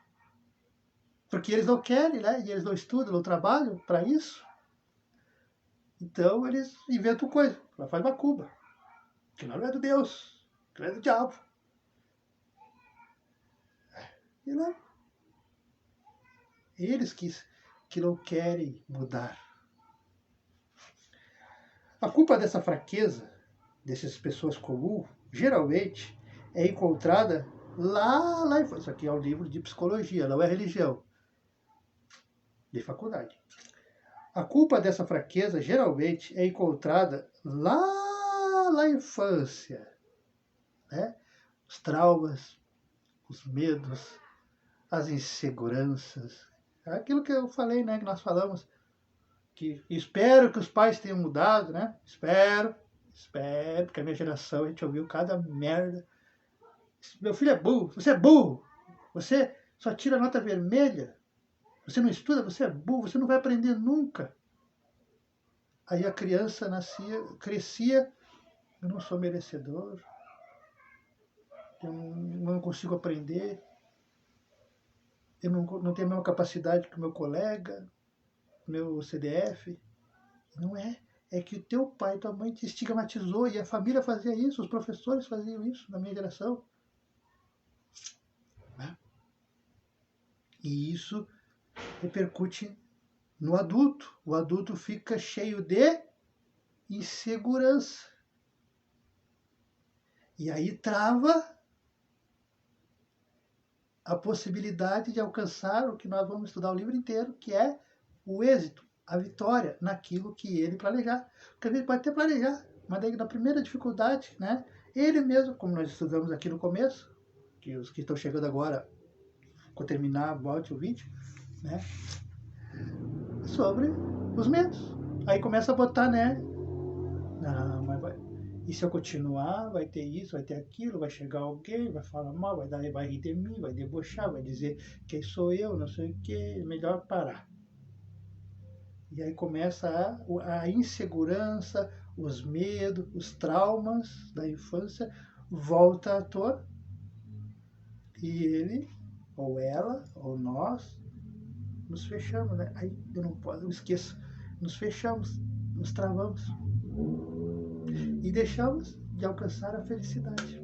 Porque eles não querem, né? E eles não estudam, não trabalham para isso. Então eles inventam coisa. Ela faz macumba. Que não é do Deus, que não é do diabo. E não. Eles que não querem mudar. A culpa dessa fraqueza, dessas pessoas comuns, geralmente é encontrada lá. Isso aqui é um livro de psicologia, não é religião. De faculdade. A culpa dessa fraqueza geralmente é encontrada lá na infância. Né? Os traumas, os medos, as inseguranças. Aquilo que eu falei, né, que nós falamos, que espero que os pais tenham mudado, né? Espero, porque a minha geração a gente ouviu cada merda. Meu filho é burro, você só tira nota vermelha, você não estuda, você é burro, você não vai aprender nunca. Aí a criança crescia, eu não sou merecedor, eu não consigo aprender, eu não tenho a mesma capacidade que o meu colega, meu CDF. Não é. É que o teu pai e tua mãe te estigmatizou e a família fazia isso, os professores faziam isso na minha geração. Né? E isso repercute no adulto. O adulto fica cheio de insegurança. E aí trava a possibilidade de alcançar o que nós vamos estudar o livro inteiro, que é o êxito, a vitória naquilo que ele planejar. Porque a gente pode até planejar, mas daí na primeira dificuldade, né, ele mesmo, como nós estudamos aqui no começo, que os que estão chegando agora, quando terminar, volte o vídeo, né, sobre os medos. Aí começa a botar, né, não, mas vai, e se eu continuar, vai ter isso, vai ter aquilo, vai chegar alguém, vai falar mal, vai rir de mim, vai debochar, vai dizer quem sou eu, não sei o que, melhor parar. E aí começa a insegurança, os medos, os traumas da infância, volta à tona e ele, ou ela, ou nós, nos fechamos, né? Aí eu não posso, eu esqueço, nos fechamos, nos travamos e deixamos de alcançar a felicidade.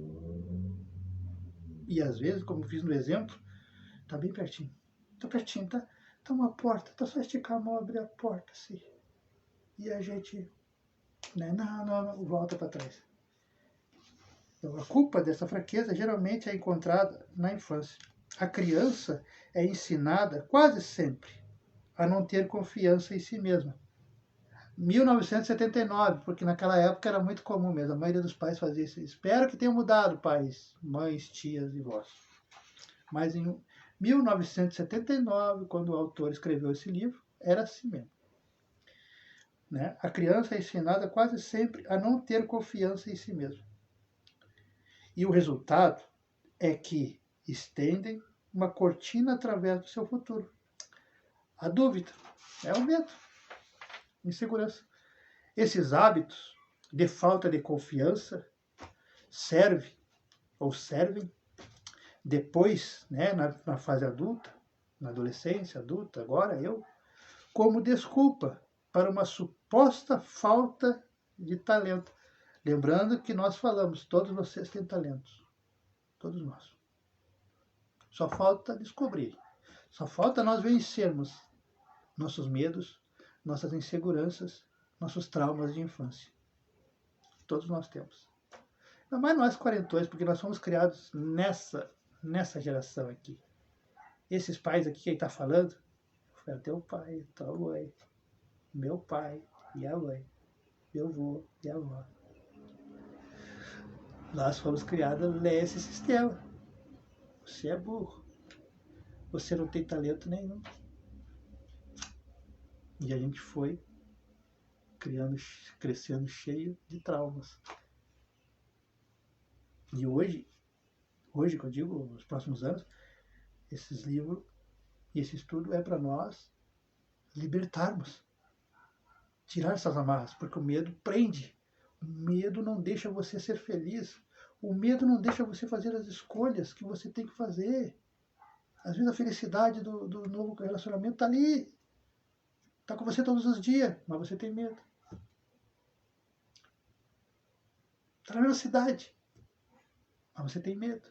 E às vezes, como fiz no exemplo, tá bem pertinho. Tá pertinho, tá? Tá uma porta, tá só esticar a mão, abrir a porta, assim. E a gente, né? Não, volta para trás. Então, a culpa dessa fraqueza geralmente é encontrada na infância. A criança é ensinada quase sempre a não ter confiança em si mesma. 1979, porque naquela época era muito comum mesmo, a maioria dos pais fazia isso. Espero que tenha mudado, pais, mães, tias e vós. Mas em 1979, quando o autor escreveu esse livro, era assim mesmo. Né? A criança é ensinada quase sempre a não ter confiança em si mesma. E o resultado é que estendem uma cortina através do seu futuro. A dúvida é o medo, insegurança. Esses hábitos de falta de confiança servem depois, né, na fase adulta, na adolescência adulta, agora como desculpa para uma suposta falta de talento. Lembrando que nós falamos, todos vocês têm talentos. Todos nós. Só falta descobrir. Só falta nós vencermos nossos medos, nossas inseguranças, nossos traumas de infância. Todos nós temos. Ainda mais nós quarentões, porque nós fomos criados nessa geração aqui. Esses pais aqui que ele está falando, foi teu pai, tua mãe, meu pai e a mãe, meu avô e a avó. Nós fomos criados nesse sistema. Você é burro. Você não tem talento nenhum. E a gente foi crescendo cheio de traumas. E hoje que eu digo, nos próximos anos, esses livros e esse estudo é para nós libertarmos, tirar essas amarras, porque o medo prende. O medo não deixa você ser feliz. O medo não deixa você fazer as escolhas que você tem que fazer. Às vezes a felicidade do novo relacionamento está ali. Está com você todos os dias, mas você tem medo. Está na mesma cidade, mas você tem medo.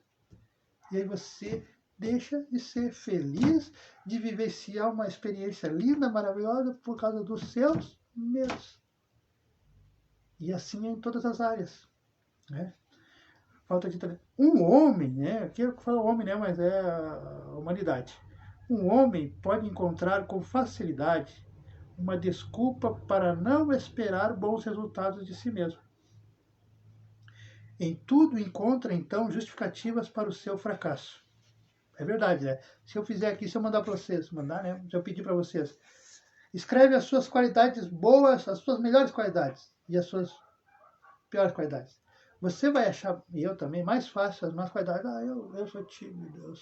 E aí você deixa de ser feliz, de vivenciar uma experiência linda, maravilhosa, por causa dos seus medos. E assim é em todas as áreas. Né? Falta de talento. Um homem, né? Aqui eu falo homem, né? Mas é a humanidade. Um homem pode encontrar com facilidade uma desculpa para não esperar bons resultados de si mesmo. Em tudo encontra, então, justificativas para o seu fracasso. É verdade, né? Se eu fizer aqui, se eu mandar para vocês, mandar, né? Se eu pedir para vocês, escreve as suas qualidades boas, as suas melhores qualidades e as suas piores qualidades. Você vai achar, e eu também, mais fácil as más qualidades. Eu sou tímido,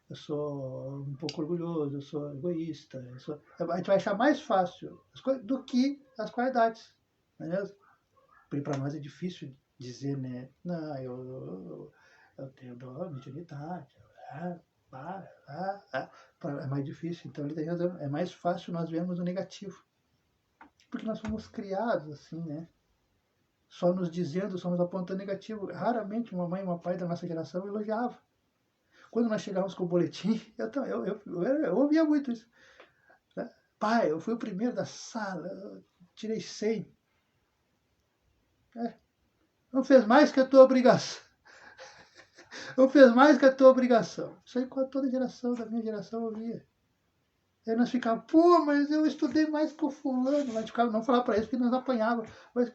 eu sou um pouco orgulhoso, eu sou egoísta. A gente vai achar mais fácil do que as qualidades, não é mesmo? Porque para nós é difícil dizer, né? Não, eu tenho dó, mediunidade. É mais difícil, então ele tem razão. É mais fácil nós vermos o negativo. Porque nós fomos criados assim, né? Só nos dizendo, só nos apontando negativo. Raramente uma mãe e um pai da nossa geração elogiava. Quando nós chegávamos com o boletim, eu ouvia muito isso. Né? Pai, eu fui o primeiro da sala, eu tirei 100. Não fez mais que a tua obrigação. Não fez mais que a tua obrigação. Isso aí com toda a geração, da minha geração, ouvia. Aí nós ficávamos, pô, mas eu estudei mais que o fulano. Nós ficávamos, não falar para eles, porque nós apanhávamos. Mas,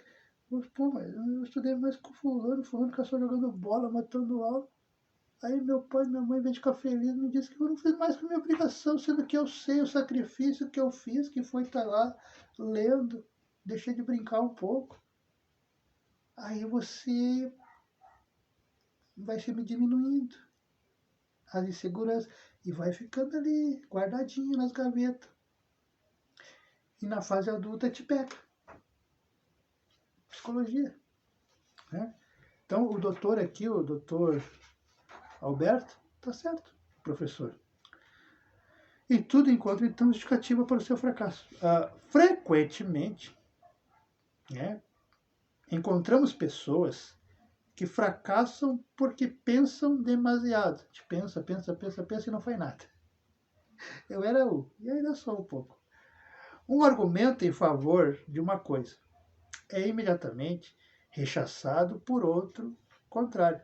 pô, mas eu estudei mais que o fulano que só jogando bola, matando aula. Aí meu pai e minha mãe, em vez de ficar feliz, me disse que eu não fiz mais que a minha obrigação, sendo que eu sei o sacrifício que eu fiz, que foi estar lá lendo, deixei de brincar um pouco. Aí você vai se me diminuindo as inseguranças e vai ficando ali, guardadinho nas gavetas. E na fase adulta te pega. Psicologia. Né? Então o doutor aqui, o doutor Alberto, tá certo, professor. E tudo encontra então justificativa para o seu fracasso. Frequentemente, né, encontramos pessoas que fracassam porque pensam demasiado. A gente pensa e não faz nada. Eu era e ainda sou um pouco. Um argumento em favor de uma coisa é imediatamente rechaçado por outro contrário.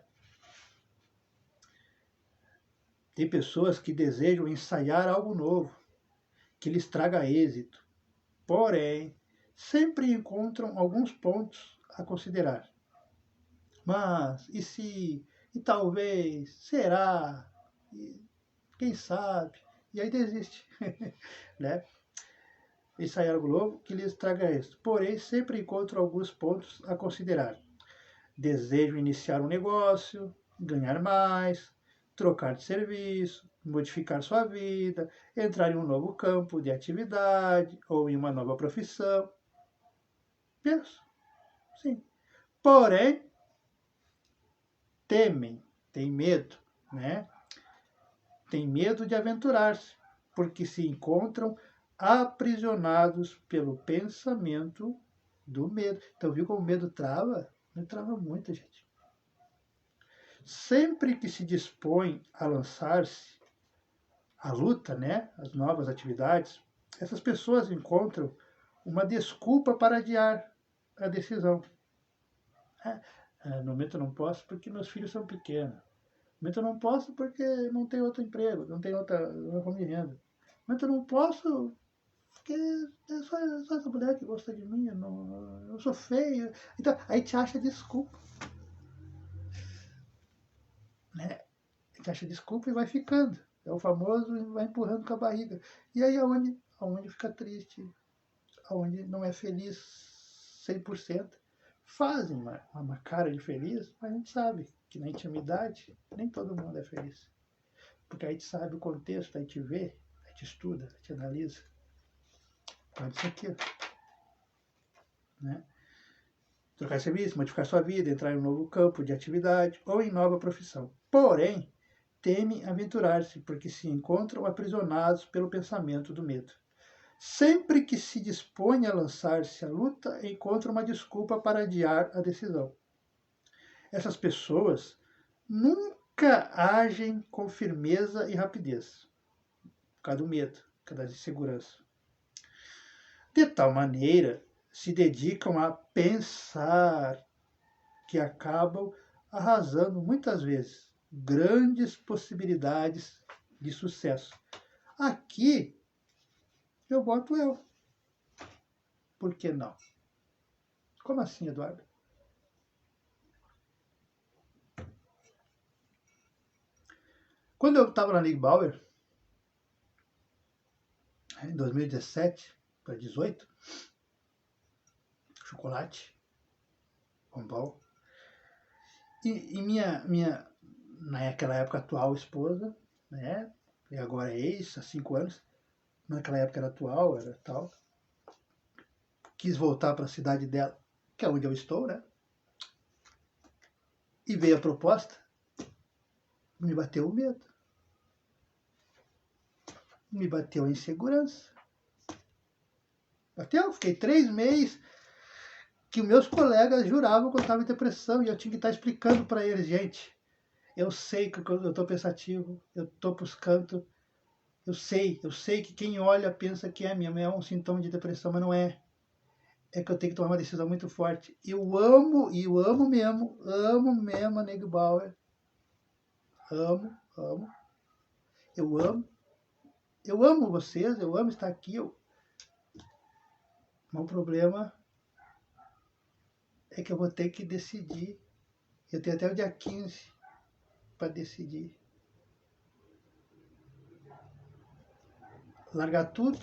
Tem pessoas que desejam ensaiar algo novo, que lhes traga êxito, porém, sempre encontram alguns pontos a considerar. Mas, e se, e talvez, será, e quem sabe, e aí desiste, né? Ensaiar algo novo que lhes traga êxito, porém, sempre encontram alguns pontos a considerar. Desejo iniciar um negócio, ganhar mais, trocar de serviço, modificar sua vida, entrar em um novo campo de atividade ou em uma nova profissão. Penso, sim. Porém, têm medo, né? Têm medo de aventurar-se, porque se encontram aprisionados pelo pensamento do medo. Então, viu como o medo trava? Não trava muito, gente. Sempre que se dispõe a lançar-se à luta, né, as novas atividades, essas pessoas encontram uma desculpa para adiar a decisão. No momento eu não posso porque meus filhos são pequenos. No momento eu não posso porque não tenho outro emprego, não tenho outra fonte de renda. No momento eu não posso porque é só essa mulher que gosta de mim, eu sou feio. Então, aí te acha desculpa. Né? Te acha desculpa e vai ficando. É o famoso vai empurrando com a barriga. E aí aonde fica triste, aonde não é feliz 100%, fazem uma cara de feliz, mas a gente sabe que na intimidade nem todo mundo é feliz. Porque aí a gente sabe o contexto, aí te vê, aí te estuda, aí te analisa. Pode ser aquilo. Né? Trocar serviço, modificar sua vida, entrar em um novo campo de atividade ou em nova profissão. Porém, temem aventurar-se, porque se encontram aprisionados pelo pensamento do medo. Sempre que se dispõe a lançar-se à luta, encontram uma desculpa para adiar a decisão. Essas pessoas nunca agem com firmeza e rapidez, por causa do medo, por causa da insegurança. De tal maneira, se dedicam a pensar que acabam arrasando muitas vezes grandes possibilidades de sucesso. Aqui eu boto eu. Por que não? Como assim, Eduardo? Quando eu estava na League Bauer, em 2017 para 2018, chocolate, bombom, e minha naquela época atual esposa, né, e agora é ex, há 5 anos, naquela época era atual, era tal, quis voltar para a cidade dela, que é onde eu estou, né, e veio a proposta, me bateu o medo, me bateu a insegurança, bateu, fiquei 3 meses que meus colegas juravam que eu estava em depressão e eu tinha que estar explicando para eles, gente, Eu sei que eu estou pensativo, eu estou buscando, eu sei que quem olha pensa que é mesmo, é um sintoma de depressão, mas não é. É que eu tenho que tomar uma decisão muito forte. Eu amo mesmo a Neg Bauer. Amo. Eu amo vocês, eu amo estar aqui. O problema é que eu vou ter que decidir. Eu tenho até o dia 15 para decidir. Largar tudo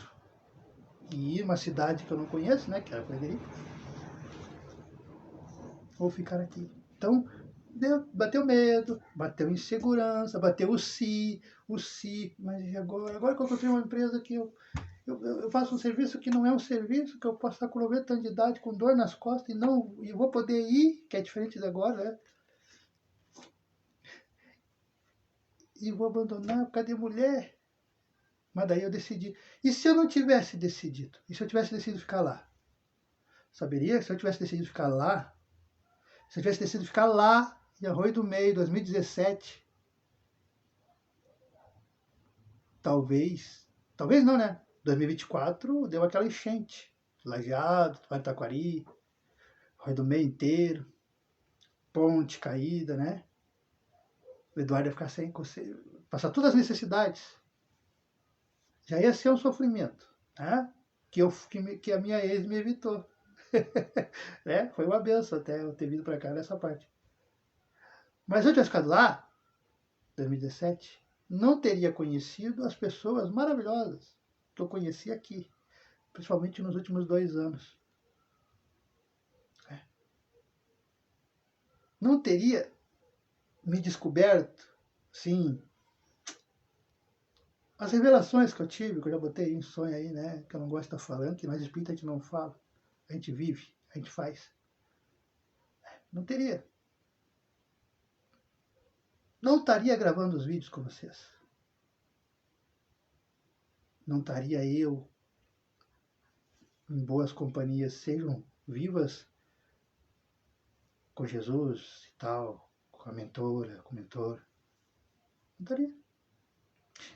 e ir uma cidade que eu não conheço, né? Que era Frederico. Ou ficar aqui. Então, bateu medo, bateu insegurança, bateu o si. Mas agora que eu encontrei uma empresa que eu faço um serviço que não é um serviço, que eu posso estar com 90 anos de idade, com dor nas costas, e vou poder ir, que é diferente de agora, né? E vou abandonar por causa de mulher. Mas daí eu decidi. E se eu não tivesse decidido? E se eu tivesse decidido ficar lá? Saberia que se eu tivesse decidido ficar lá, se eu tivesse decidido ficar lá, em Arroio do Meio, 2017, talvez não, né? 2024 deu aquela enchente. Lajeado, Vale do Taquari, Arroio do Meio inteiro, ponte caída, né? O Eduardo ia ficar sem passar todas as necessidades. Já ia ser um sofrimento, né? Que a minha ex me evitou. Né? Foi uma benção até eu ter vindo para cá nessa parte. Mas se eu tivesse ficado lá, 2017, não teria conhecido as pessoas maravilhosas que eu conheci aqui, principalmente nos últimos 2 anos. Não teria me descoberto, sim, as revelações que eu tive, que eu já botei em sonho aí, né? Que eu não gosto de estar falando, que nós espíritas a gente não fala. A gente vive, a gente faz. Não teria. Não estaria gravando os vídeos com vocês. Não estaria eu em boas companhias, sejam vivas com Jesus e tal, com a mentora, com o mentor. Não estaria.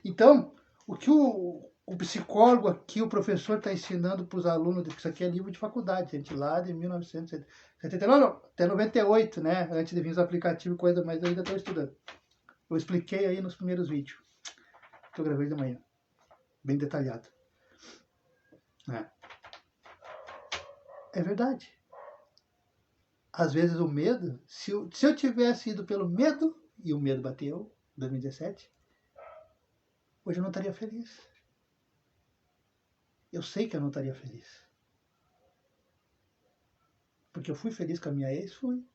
Então, o que o psicólogo aqui, o professor está ensinando para os alunos, isso aqui é livro de faculdade, gente, lá de 1979, até 98, né? Antes de vir os aplicativos e coisa, mas eu ainda estou estudando. Eu expliquei aí nos primeiros vídeos que eu gravei de manhã, bem detalhado. É verdade. Às vezes o medo, se eu tivesse ido pelo medo, e o medo bateu, em 2017, hoje eu não estaria feliz. Eu sei que eu não estaria feliz. Porque eu fui feliz com a minha ex, fui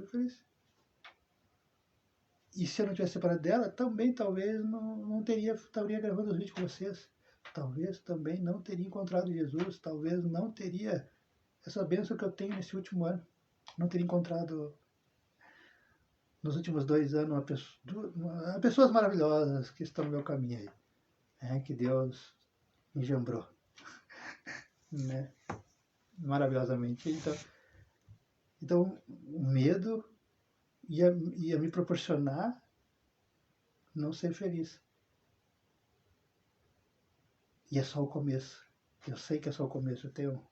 feliz. E se eu não tivesse separado dela, também talvez não estaria gravando os vídeos com vocês. Talvez também não teria encontrado Jesus, talvez não teria essa bênção que eu tenho nesse último ano. Não teria encontrado nos últimos 2 anos pessoas maravilhosas que estão no meu caminho aí. Que Deus engembrou. Né? Maravilhosamente. Então, o medo ia me proporcionar não ser feliz. E é só o começo. Eu sei que é só o começo. Eu tenho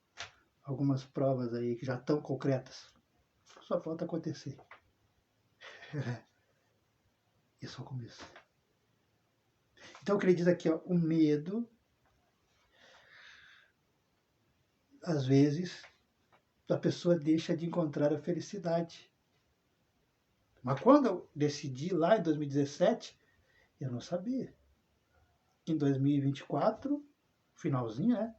algumas provas aí que já estão concretas. Só falta acontecer. E é só o começo. Então, eu acredito aqui, ó, o medo, às vezes, a pessoa deixa de encontrar a felicidade. Mas quando eu decidi lá em 2017, eu não sabia. Em 2024, finalzinho, né?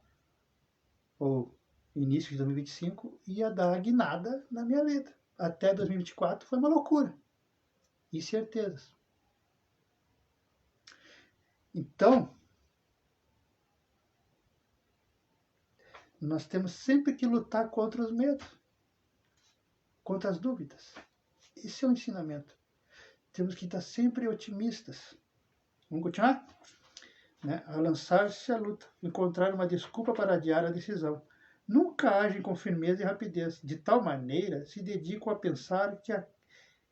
Ou início de 2025, ia dar guinada na minha vida. Até 2024 foi uma loucura. Incertezas. Então, nós temos sempre que lutar contra os medos, contra as dúvidas. Esse é o ensinamento. Temos que estar sempre otimistas. Vamos continuar? Né? A lançar-se à luta, encontrar uma desculpa para adiar a decisão. Nunca agem com firmeza e rapidez. De tal maneira, se dedicam a pensar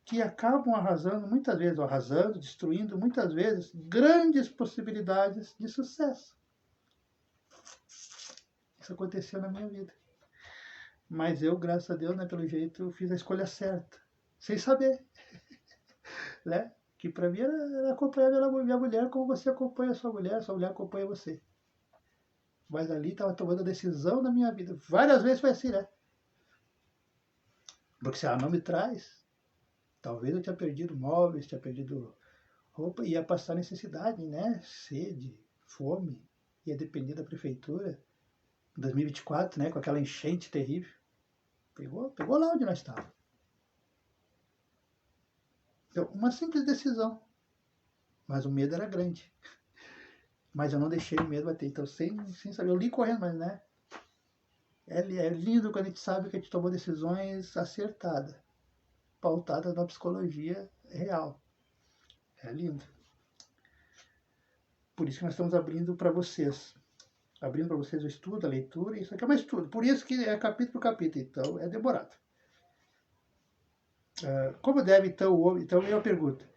que acabam arrasando, muitas vezes, arrasando, destruindo, muitas vezes, grandes possibilidades de sucesso. Isso aconteceu na minha vida. Mas eu, graças a Deus, né, pelo jeito, fiz a escolha certa. Sem saber. Né? Que para mim era acompanhar minha mulher como você acompanha a sua mulher acompanha você. Mas ali estava tomando a decisão da minha vida. Várias vezes foi assim, né? Porque se ela não me traz, talvez eu tinha perdido móveis, tinha perdido roupa, ia passar necessidade, né? Sede, fome, ia depender da prefeitura. Em 2024, né? Com aquela enchente terrível. Pegou lá onde nós estávamos. Então, uma simples decisão. Mas o medo era grande. Mas eu não deixei o medo bater. Então, sem saber, eu li correndo, mas, né? É lindo quando a gente sabe que a gente tomou decisões acertadas, pautadas na psicologia real. É lindo. Por isso que nós estamos abrindo para vocês. Abrindo para vocês o estudo, a leitura. Isso aqui é um estudo. Por isso que é capítulo por capítulo. Então, é demorado. Como deve, então, o homem... Então, eu pergunto.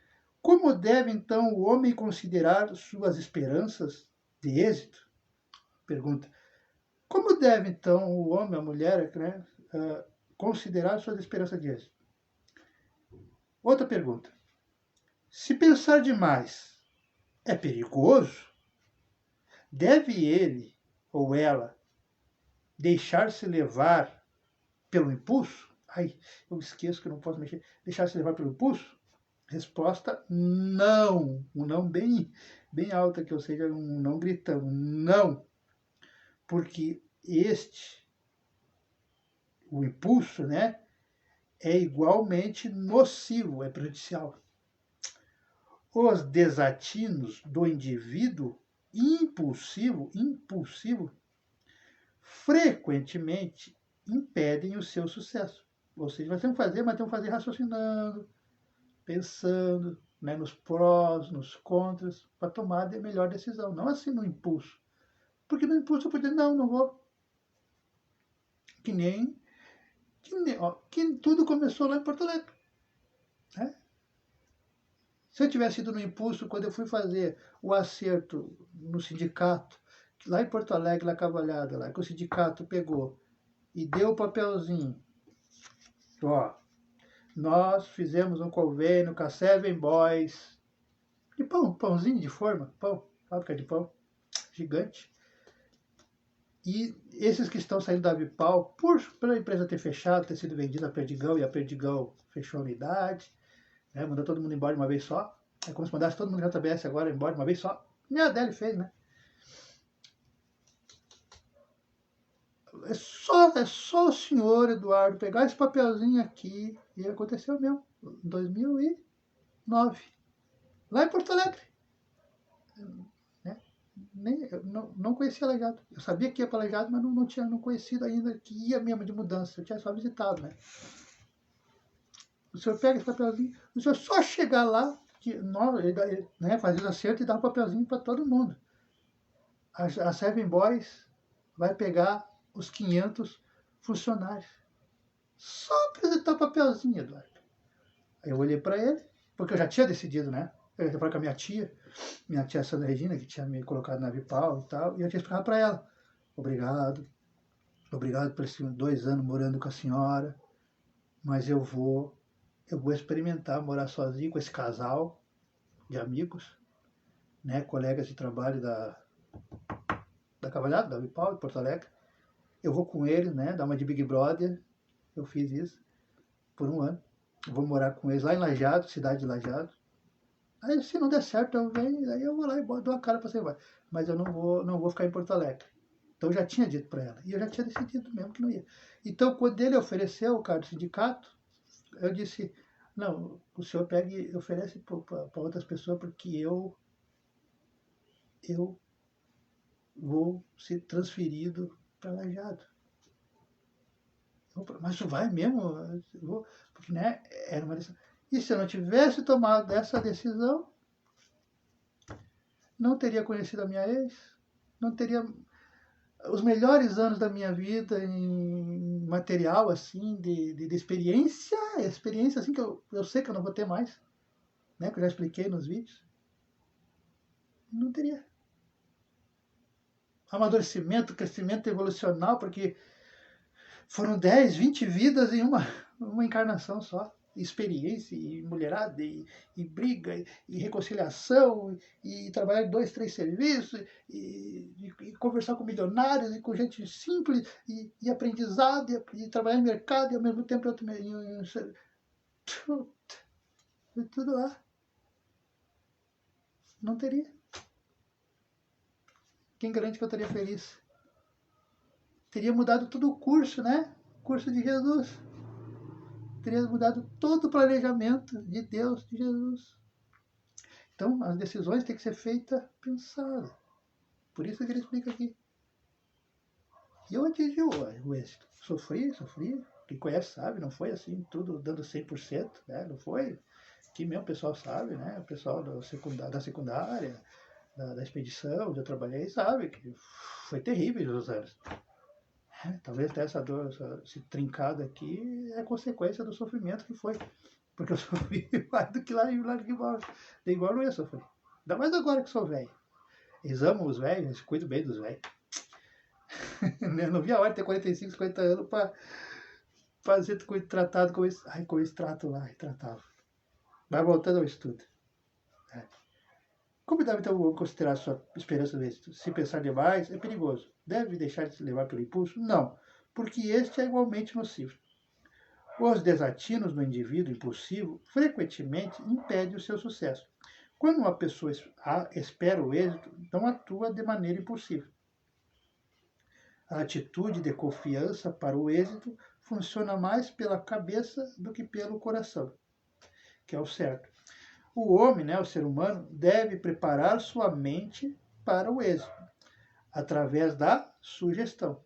Como deve, então, o homem considerar suas esperanças de êxito? Pergunta. Como deve, então, o homem, a mulher, né, considerar suas esperanças de êxito? Outra pergunta. Se pensar demais é perigoso, deve ele ou ela deixar-se levar pelo impulso? Ai, eu esqueço que eu não posso mexer. Deixar-se levar pelo impulso? Resposta, não. Um não bem alta, que eu seja um não gritando. Não. Porque o impulso, né, é igualmente nocivo, é prejudicial. Os desatinos do indivíduo impulsivo, frequentemente impedem o seu sucesso. Ou seja, nós temos que fazer, mas temos que fazer raciocinando, pensando, né, nos prós, nos contras, para tomar a melhor decisão. Não assim no impulso. Porque no impulso eu podia dizer, não vou. Que tudo começou lá em Porto Alegre. Né? Se eu tivesse ido no impulso, quando eu fui fazer o acerto no sindicato, lá em Porto Alegre, lá Cavalhada, lá que o sindicato pegou e deu o papelzinho, ó, nós fizemos um convênio com a Seven Boys, de pãozinho de forma, fábrica de pão, gigante. E esses que estão saindo da Vipal, pela empresa ter fechado, ter sido vendida a Perdigão, e a Perdigão fechou a unidade, né, mandou todo mundo embora de uma vez só. É como se mandasse todo mundo da JBS agora embora de uma vez só. Nem a Adele fez, né? É só o senhor Eduardo pegar esse papelzinho aqui, e aconteceu mesmo, em 2009, lá em Porto Alegre. Né? Eu não conhecia Aleijado. Eu sabia que ia para Aleijado, mas não tinha conhecido ainda que ia mesmo de mudança. Eu tinha só visitado, né? O senhor pega esse papelzinho, o senhor só chegar lá, né, fazer o acerto e dar um papelzinho para todo mundo. A Seven Boys vai pegar os 500 funcionários. Só apresentar o papelzinho, Eduardo. Aí eu olhei para ele, porque eu já tinha decidido, né? Eu ia falar com a minha tia Sandra Regina, que tinha me colocado na Vipal e tal, e eu tinha explicado para ela. Obrigado por esses 2 anos morando com a senhora, mas eu vou experimentar morar sozinho com esse casal de amigos, né, colegas de trabalho da Cavalhada, da Vipal, de Porto Alegre. Eu vou com eles, né, dar uma de Big Brother. Eu fiz isso por 1 ano. Eu vou morar com eles lá em Lajeado, cidade de Lajeado. Aí se não der certo, eu venho, aí eu vou lá e dou a cara para você. Mas eu não vou ficar em Porto Alegre. Então eu já tinha dito para ela. E eu já tinha decidido mesmo que não ia. Então quando ele ofereceu o cargo do sindicato, eu disse, não, o senhor pega e oferece para outras pessoas, porque eu vou ser transferido para Lajeado. Mas tu vai mesmo? Porque, né, era uma decisão. E se eu não tivesse tomado essa decisão, não teria conhecido a minha ex, não teria os melhores anos da minha vida em material, assim, de experiência assim, que eu sei que eu não vou ter mais, né, que eu já expliquei nos vídeos, não teria. Amadurecimento, crescimento evolucional, porque foram 10, 20 vidas em uma encarnação só. Experiência, e mulherada, e briga, e reconciliação, e trabalhar em 2, 3 serviços, e conversar com milionários, e com gente simples, e aprendizado, e trabalhar em mercado, e ao mesmo tempo tudo lá. Não teria. Quem garante que eu estaria feliz? Teria mudado todo o curso, né? O curso de Jesus. Teria mudado todo o planejamento de Deus, de Jesus. Então, as decisões têm que ser feitas pensadas. Por isso que ele explica aqui. E eu atingi o êxito. Sofri. Quem conhece sabe, não foi assim, tudo dando 100%, né? Não foi. Aqui mesmo o pessoal sabe, né? O pessoal da secundária, da expedição, onde eu trabalhei, sabe que foi terrível os anos. Talvez até essa dor, esse trincado aqui é consequência do sofrimento que foi. Porque eu sofri mais do que lá de Guimarães. De igual não ia sofrer. Ainda mais agora que sou velho. Eles amam os velhos, eles cuidam bem dos velhos. Eu não vi a hora de ter 45, 50 anos para ser tratado como esse trato lá, tratava. Mas voltando ao estudo. Como deve então o homem considerar sua esperança no êxito? Se pensar demais, é perigoso. Deve deixar de se levar pelo impulso? Não, porque este é igualmente nocivo. Os desatinos no indivíduo impulsivo frequentemente impedem o seu sucesso. Quando uma pessoa espera o êxito, não atua de maneira impulsiva. A atitude de confiança para o êxito funciona mais pela cabeça do que pelo coração, que é o certo. O homem, né, o ser humano, deve preparar sua mente para o êxito, através da sugestão,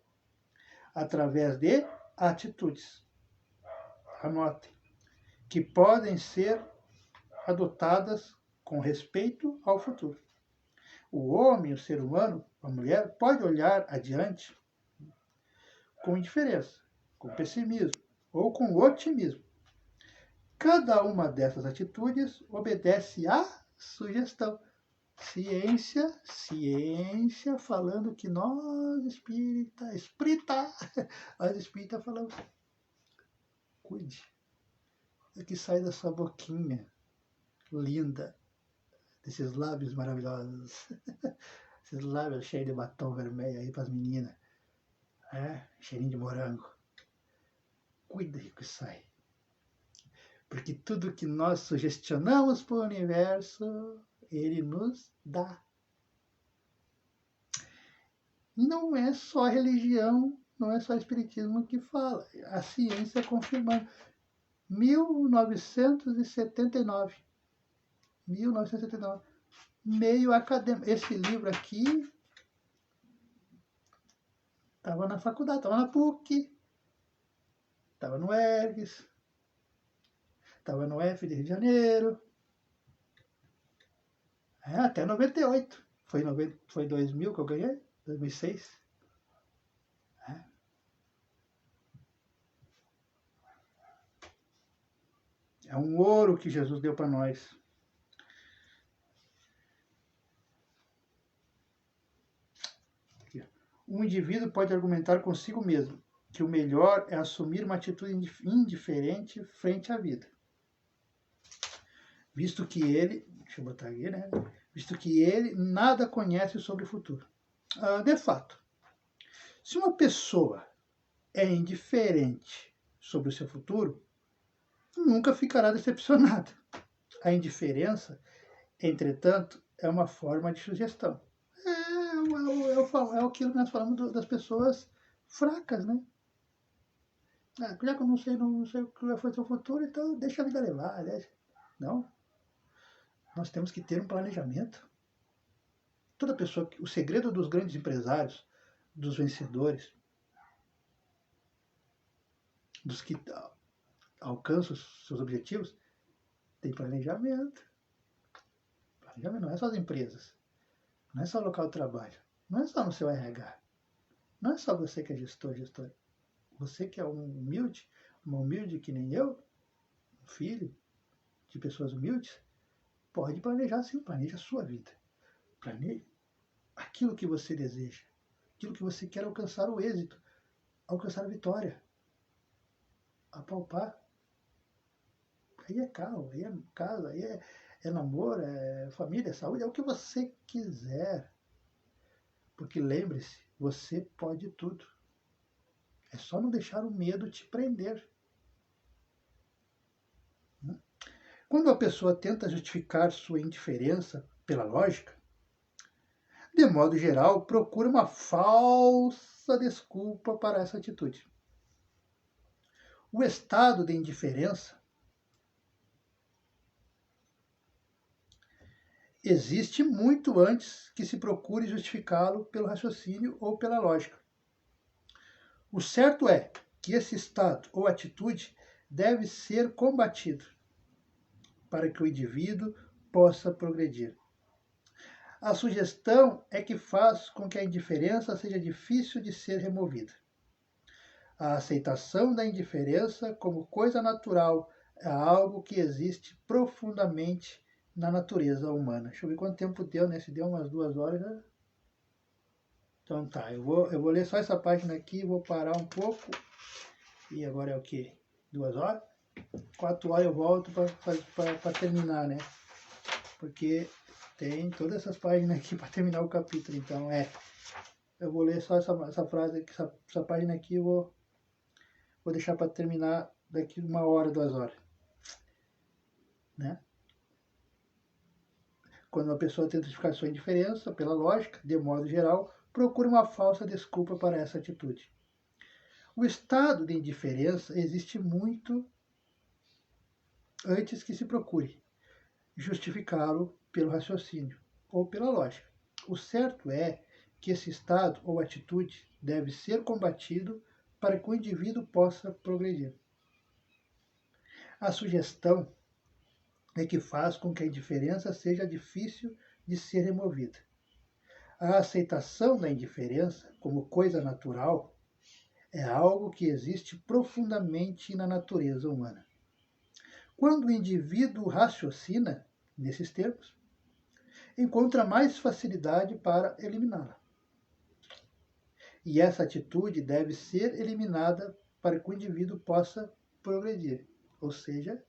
através de atitudes. Anotem, que podem ser adotadas com respeito ao futuro. O homem, o ser humano, a mulher, pode olhar adiante com indiferença, com pessimismo ou com otimismo. Cada uma dessas atitudes obedece à sugestão. Ciência falando que nós espírita falamos. Cuide do que sai da sua boquinha linda, desses lábios maravilhosos, esses lábios cheios de batom vermelho aí para as meninas, cheirinho de morango. Cuida do que sai, porque tudo que nós sugestionamos para o universo, ele nos dá. E não é só a religião, não é só o espiritismo que fala, a ciência confirmando. 1979, meio acadêmico. Esse livro aqui estava na faculdade, estava na PUC, estava no ERGS, estava no F de Rio de Janeiro, até 98. Foi 2000 que eu ganhei, 2006. É um ouro que Jesus deu para nós. Um indivíduo pode argumentar consigo mesmo que o melhor é assumir uma atitude indiferente frente à vida. Visto que ele, deixa eu botar aqui, né? Visto que ele nada conhece sobre o futuro. De fato, se uma pessoa é indiferente sobre o seu futuro, nunca ficará decepcionada. A indiferença, entretanto, é uma forma de sugestão. É aquilo que nós falamos das pessoas fracas, né? Já que eu não sei o que vai ser o futuro, então deixa a vida levar. Não. Nós temos que ter um planejamento. Toda pessoa, o segredo dos grandes empresários, dos vencedores, dos que alcançam os seus objetivos, tem planejamento. Planejamento não é só as empresas, não é só o local de trabalho, não é só no seu RH, não é só você que é gestora. Você que é uma humilde que nem eu, um filho de pessoas humildes, pode planejar sim, planeja a sua vida. Planeje aquilo que você deseja, aquilo que você quer alcançar o êxito, alcançar a vitória, apalpar. Aí é carro, aí é casa, aí é namoro, é família, é saúde, é o que você quiser. Porque lembre-se, você pode tudo. É só não deixar o medo te prender. Quando a pessoa tenta justificar sua indiferença pela lógica, de modo geral, procura uma falsa desculpa para essa atitude. O estado de indiferença existe muito antes que se procure justificá-lo pelo raciocínio ou pela lógica. O certo é que esse estado ou atitude deve ser combatido para que o indivíduo possa progredir. A sugestão é que faz com que a indiferença seja difícil de ser removida. A aceitação da indiferença como coisa natural é algo que existe profundamente na natureza humana. Deixa eu ver quanto tempo deu, né? Se deu umas 2 horas já. Então tá, eu vou ler só essa página aqui, vou parar um pouco. E agora é o quê? 2 horas? 4 horas eu volto para terminar, né? Porque tem todas essas páginas aqui para terminar o capítulo. Então eu vou ler só essa frase, essa página aqui, eu vou deixar para terminar daqui 1 hora, 2 horas. Né? Quando uma pessoa tenta justificar sua indiferença pela lógica, de modo geral, procura uma falsa desculpa para essa atitude. O estado de indiferença existe muito antes que se procure justificá-lo pelo raciocínio ou pela lógica. O certo é que esse estado ou atitude deve ser combatido para que o indivíduo possa progredir. A sugestão é que faz com que a indiferença seja difícil de ser removida. A aceitação da indiferença como coisa natural é algo que existe profundamente na natureza humana. Quando o indivíduo raciocina nesses termos, encontra mais facilidade para eliminá-la. E essa atitude deve ser eliminada para que o indivíduo possa progredir. Ou seja,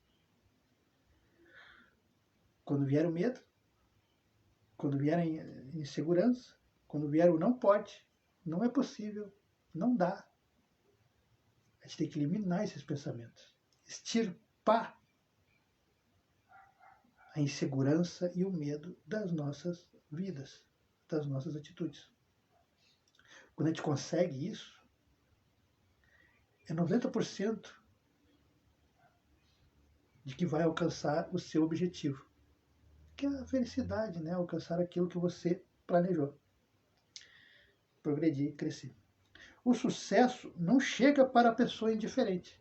quando vier o medo, quando vier a insegurança, quando vier o não pode, não é possível, não dá. A gente tem que eliminar esses pensamentos, extirpar a insegurança e o medo das nossas vidas, das nossas atitudes. Quando a gente consegue isso, é 90% de que vai alcançar o seu objetivo, que é a felicidade, né? Alcançar aquilo que você planejou. Progredir, crescer. O sucesso não chega para a pessoa indiferente.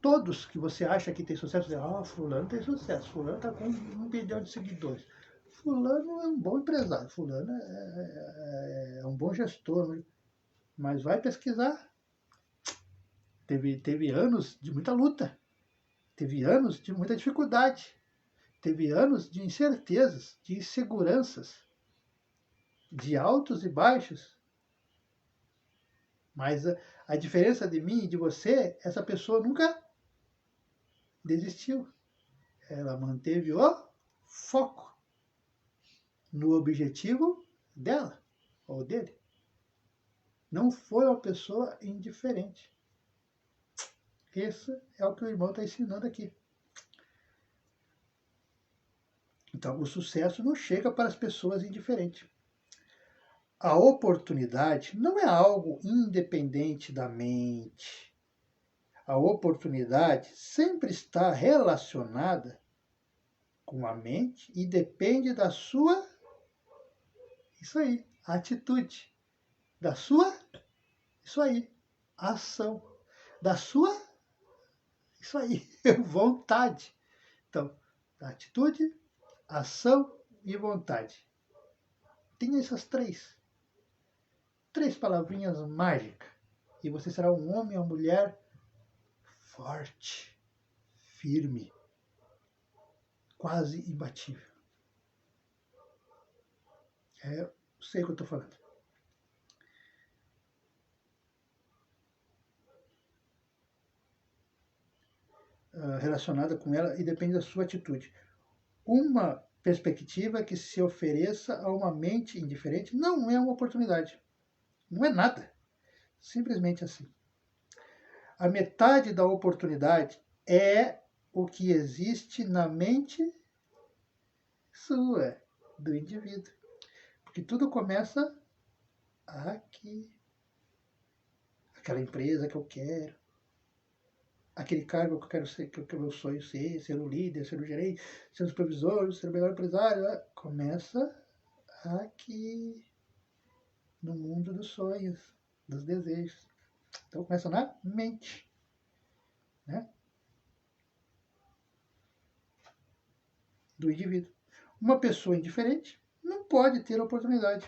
Todos que você acha que tem sucesso, dizem, fulano tem sucesso, fulano está com 1 bilhão de seguidores. Fulano é um bom empresário, fulano é um bom gestor, mas vai pesquisar. Teve anos de muita luta, teve anos de muita dificuldade, teve anos de incertezas, de inseguranças, de altos e baixos. Mas a diferença de mim e de você, essa pessoa nunca desistiu. Ela manteve o foco no objetivo dela ou dele. Não foi uma pessoa indiferente. Esse é o que o irmão está ensinando aqui. Então, o sucesso não chega para as pessoas indiferentes. A oportunidade não é algo independente da mente. A oportunidade sempre está relacionada com a mente e depende da sua, isso aí, atitude, da sua, isso aí, ação, da sua, isso aí, vontade. Então, atitude, ação e vontade. Tem essas três palavrinhas mágicas E você será um homem ou mulher forte, firme, quase imbatível. Eu sei o que eu estou falando. Relacionada com ela e depende da sua atitude. Uma perspectiva que se ofereça a uma mente indiferente não é uma oportunidade. Não é nada. Simplesmente assim. A metade da oportunidade é o que existe na mente sua, do indivíduo. Porque tudo começa aqui. Aquela empresa que eu quero, aquele cargo que eu quero ser, que eu meu sonho ser o líder, ser o gerente, ser o supervisor, ser o melhor empresário. Começa aqui, no mundo dos sonhos, dos desejos. Então começa na mente, né? Do indivíduo. Uma pessoa indiferente não pode ter oportunidade.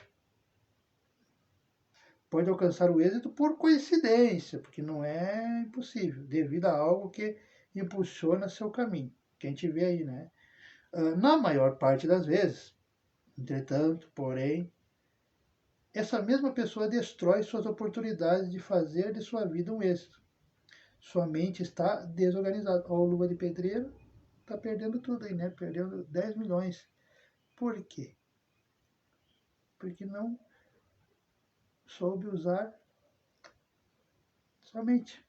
Pode alcançar o êxito por coincidência, porque não é impossível, devido a algo que impulsiona seu caminho, que a gente vê aí, né? Na maior parte das vezes, entretanto, porém, essa mesma pessoa destrói suas oportunidades de fazer de sua vida um êxito. Sua mente está desorganizada. Olha o Luva de Pedreiro, está perdendo tudo aí, né? Perdendo 10 milhões. Por quê? Porque não soube usar sua mente.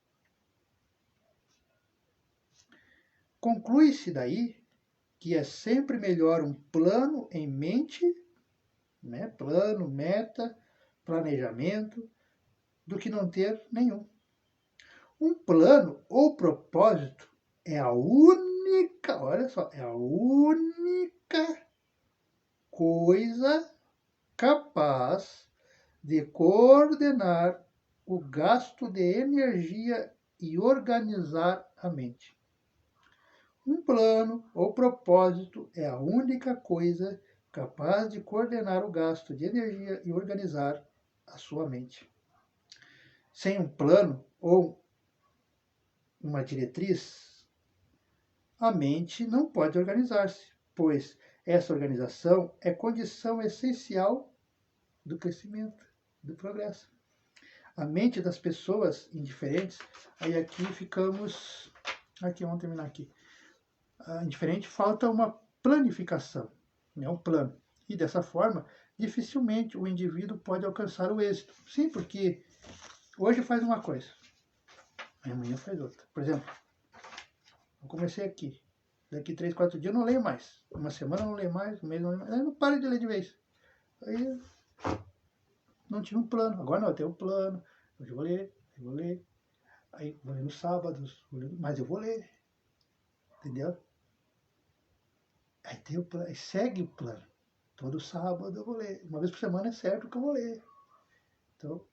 Conclui-se daí que é sempre melhor um plano em mente, né? Plano, meta, planejamento, do que não ter nenhum. Um plano ou propósito é a única, olha só, é a única coisa capaz de coordenar o gasto de energia e organizar a mente. Um plano ou propósito é a única coisa capaz de coordenar o gasto de energia e organizar a sua mente. Sem um plano ou uma diretriz, a mente não pode organizar-se, pois essa organização é condição essencial do crescimento, do progresso. A mente das pessoas indiferentes, aí aqui ficamos, aqui vamos terminar aqui. Indiferente, falta uma planificação, né, um plano. E dessa forma, dificilmente o indivíduo pode alcançar o êxito. Sim, porque hoje faz uma coisa, amanhã faz outra. Por exemplo, eu comecei aqui. Daqui 3, 4 dias eu não leio mais. Uma semana eu não leio mais, um mês eu não leio mais. Aí eu não paro de ler de vez. Aí não tinha um plano. Agora não, eu tenho um plano. Hoje eu vou ler. Aí vou ler nos sábados, mas eu vou ler. Entendeu? Aí tem o plano, aí segue o plano. Todo sábado eu vou ler. Uma vez por semana é certo que eu vou ler. Então,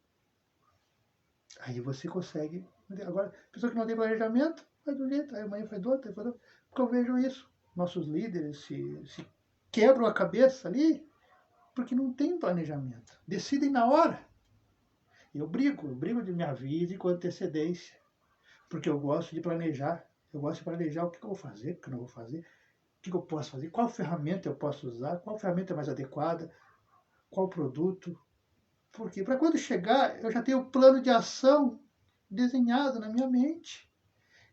aí você consegue. Agora, pessoa que não tem planejamento, faz do jeito, aí amanhã faz do outro, faz do outro. Porque eu vejo isso. Nossos líderes se quebram a cabeça ali porque não tem planejamento. Decidem na hora. Eu brigo de minha vida com antecedência. Porque eu gosto de planejar. Eu gosto de planejar o que eu vou fazer, o que eu não vou fazer, o que eu posso fazer, qual ferramenta eu posso usar, qual ferramenta é mais adequada, qual produto. Porque para quando chegar, eu já tenho o plano de ação desenhado na minha mente.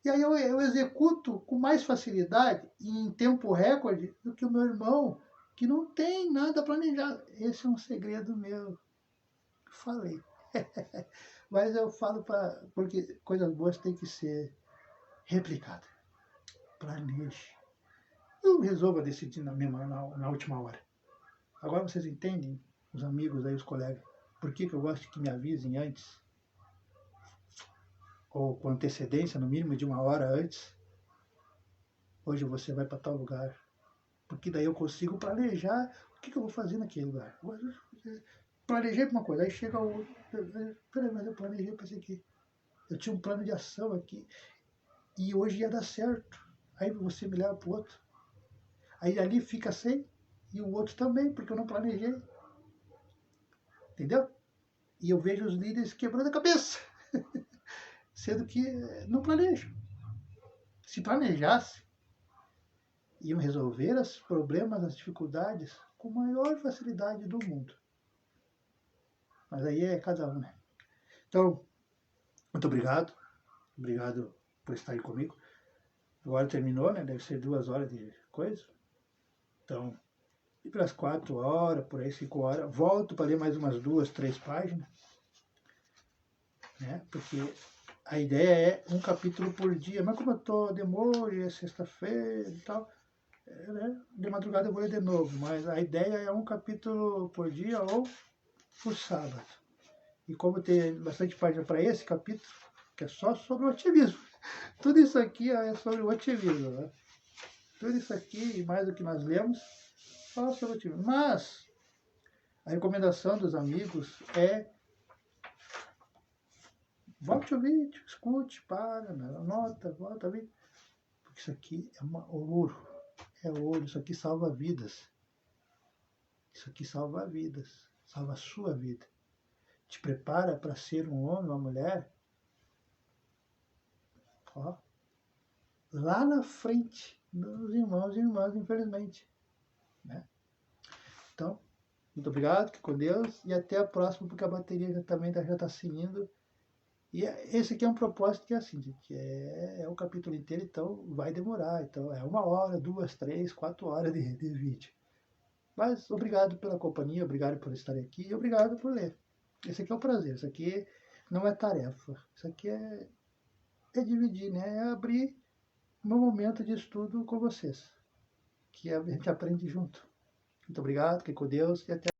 E aí eu executo com mais facilidade e em tempo recorde do que o meu irmão, que não tem nada planejado. Esse é um segredo meu. Falei. Mas eu falo porque coisas boas têm que ser replicadas. Planeje. Não resolva decidir na última hora. Agora vocês entendem, os amigos aí, os colegas, por que eu gosto que me avisem antes? Ou com antecedência, no mínimo de 1 hora antes. Hoje você vai para tal lugar. Porque daí eu consigo planejar o que eu vou fazer naquele lugar. Planejei para uma coisa, aí chega o. Peraí, mas eu planejei para isso aqui. Eu tinha um plano de ação aqui. E hoje ia dar certo. Aí você me leva para o outro. Aí ali fica sem. E o outro também, porque eu não planejei. Entendeu? E eu vejo os líderes quebrando a cabeça. sendo que não planejam. Se planejasse, iam resolver os problemas, as dificuldades com a maior facilidade do mundo. Mas aí é cada um, né? Então, muito obrigado. Obrigado por estar aí comigo. Agora terminou, né? Deve ser 2 horas de coisa. Então, e pelas 4 horas, por aí 5 horas, volto para ler mais umas 2, 3 páginas, né? Porque a ideia é um capítulo por dia. Mas como eu estou de molho, é sexta-feira e tal, né? De madrugada eu vou ler de novo. Mas a ideia é um capítulo por dia ou por sábado. E como tem bastante página para esse capítulo, que é só sobre o otimismo. Tudo isso aqui é sobre o otimismo, né? Tudo isso aqui, e mais do que nós lemos, fala sobre o otimismo. Mas a recomendação dos amigos é: volte o vídeo, escute, para, anota, volta o vídeo. Porque isso aqui é ouro. É ouro, isso aqui salva vidas. Isso aqui salva vidas. Salva a sua vida. Te prepara para ser um homem, uma mulher. Ó, lá na frente dos irmãos e irmãs, infelizmente. Né? Então, muito obrigado, fique com Deus e até a próxima, porque a bateria também já está seguindo. E esse aqui é um propósito que é assim, que é o capítulo inteiro, então vai demorar. Então é 1 hora, 2, 3, 4 horas de vídeo. Mas obrigado pela companhia, obrigado por estar aqui e obrigado por ler. Esse aqui é o prazer, isso aqui não é tarefa. Isso aqui é dividir, né? É abrir meu momento de estudo com vocês, que a gente aprende junto. Muito obrigado, fique com Deus e até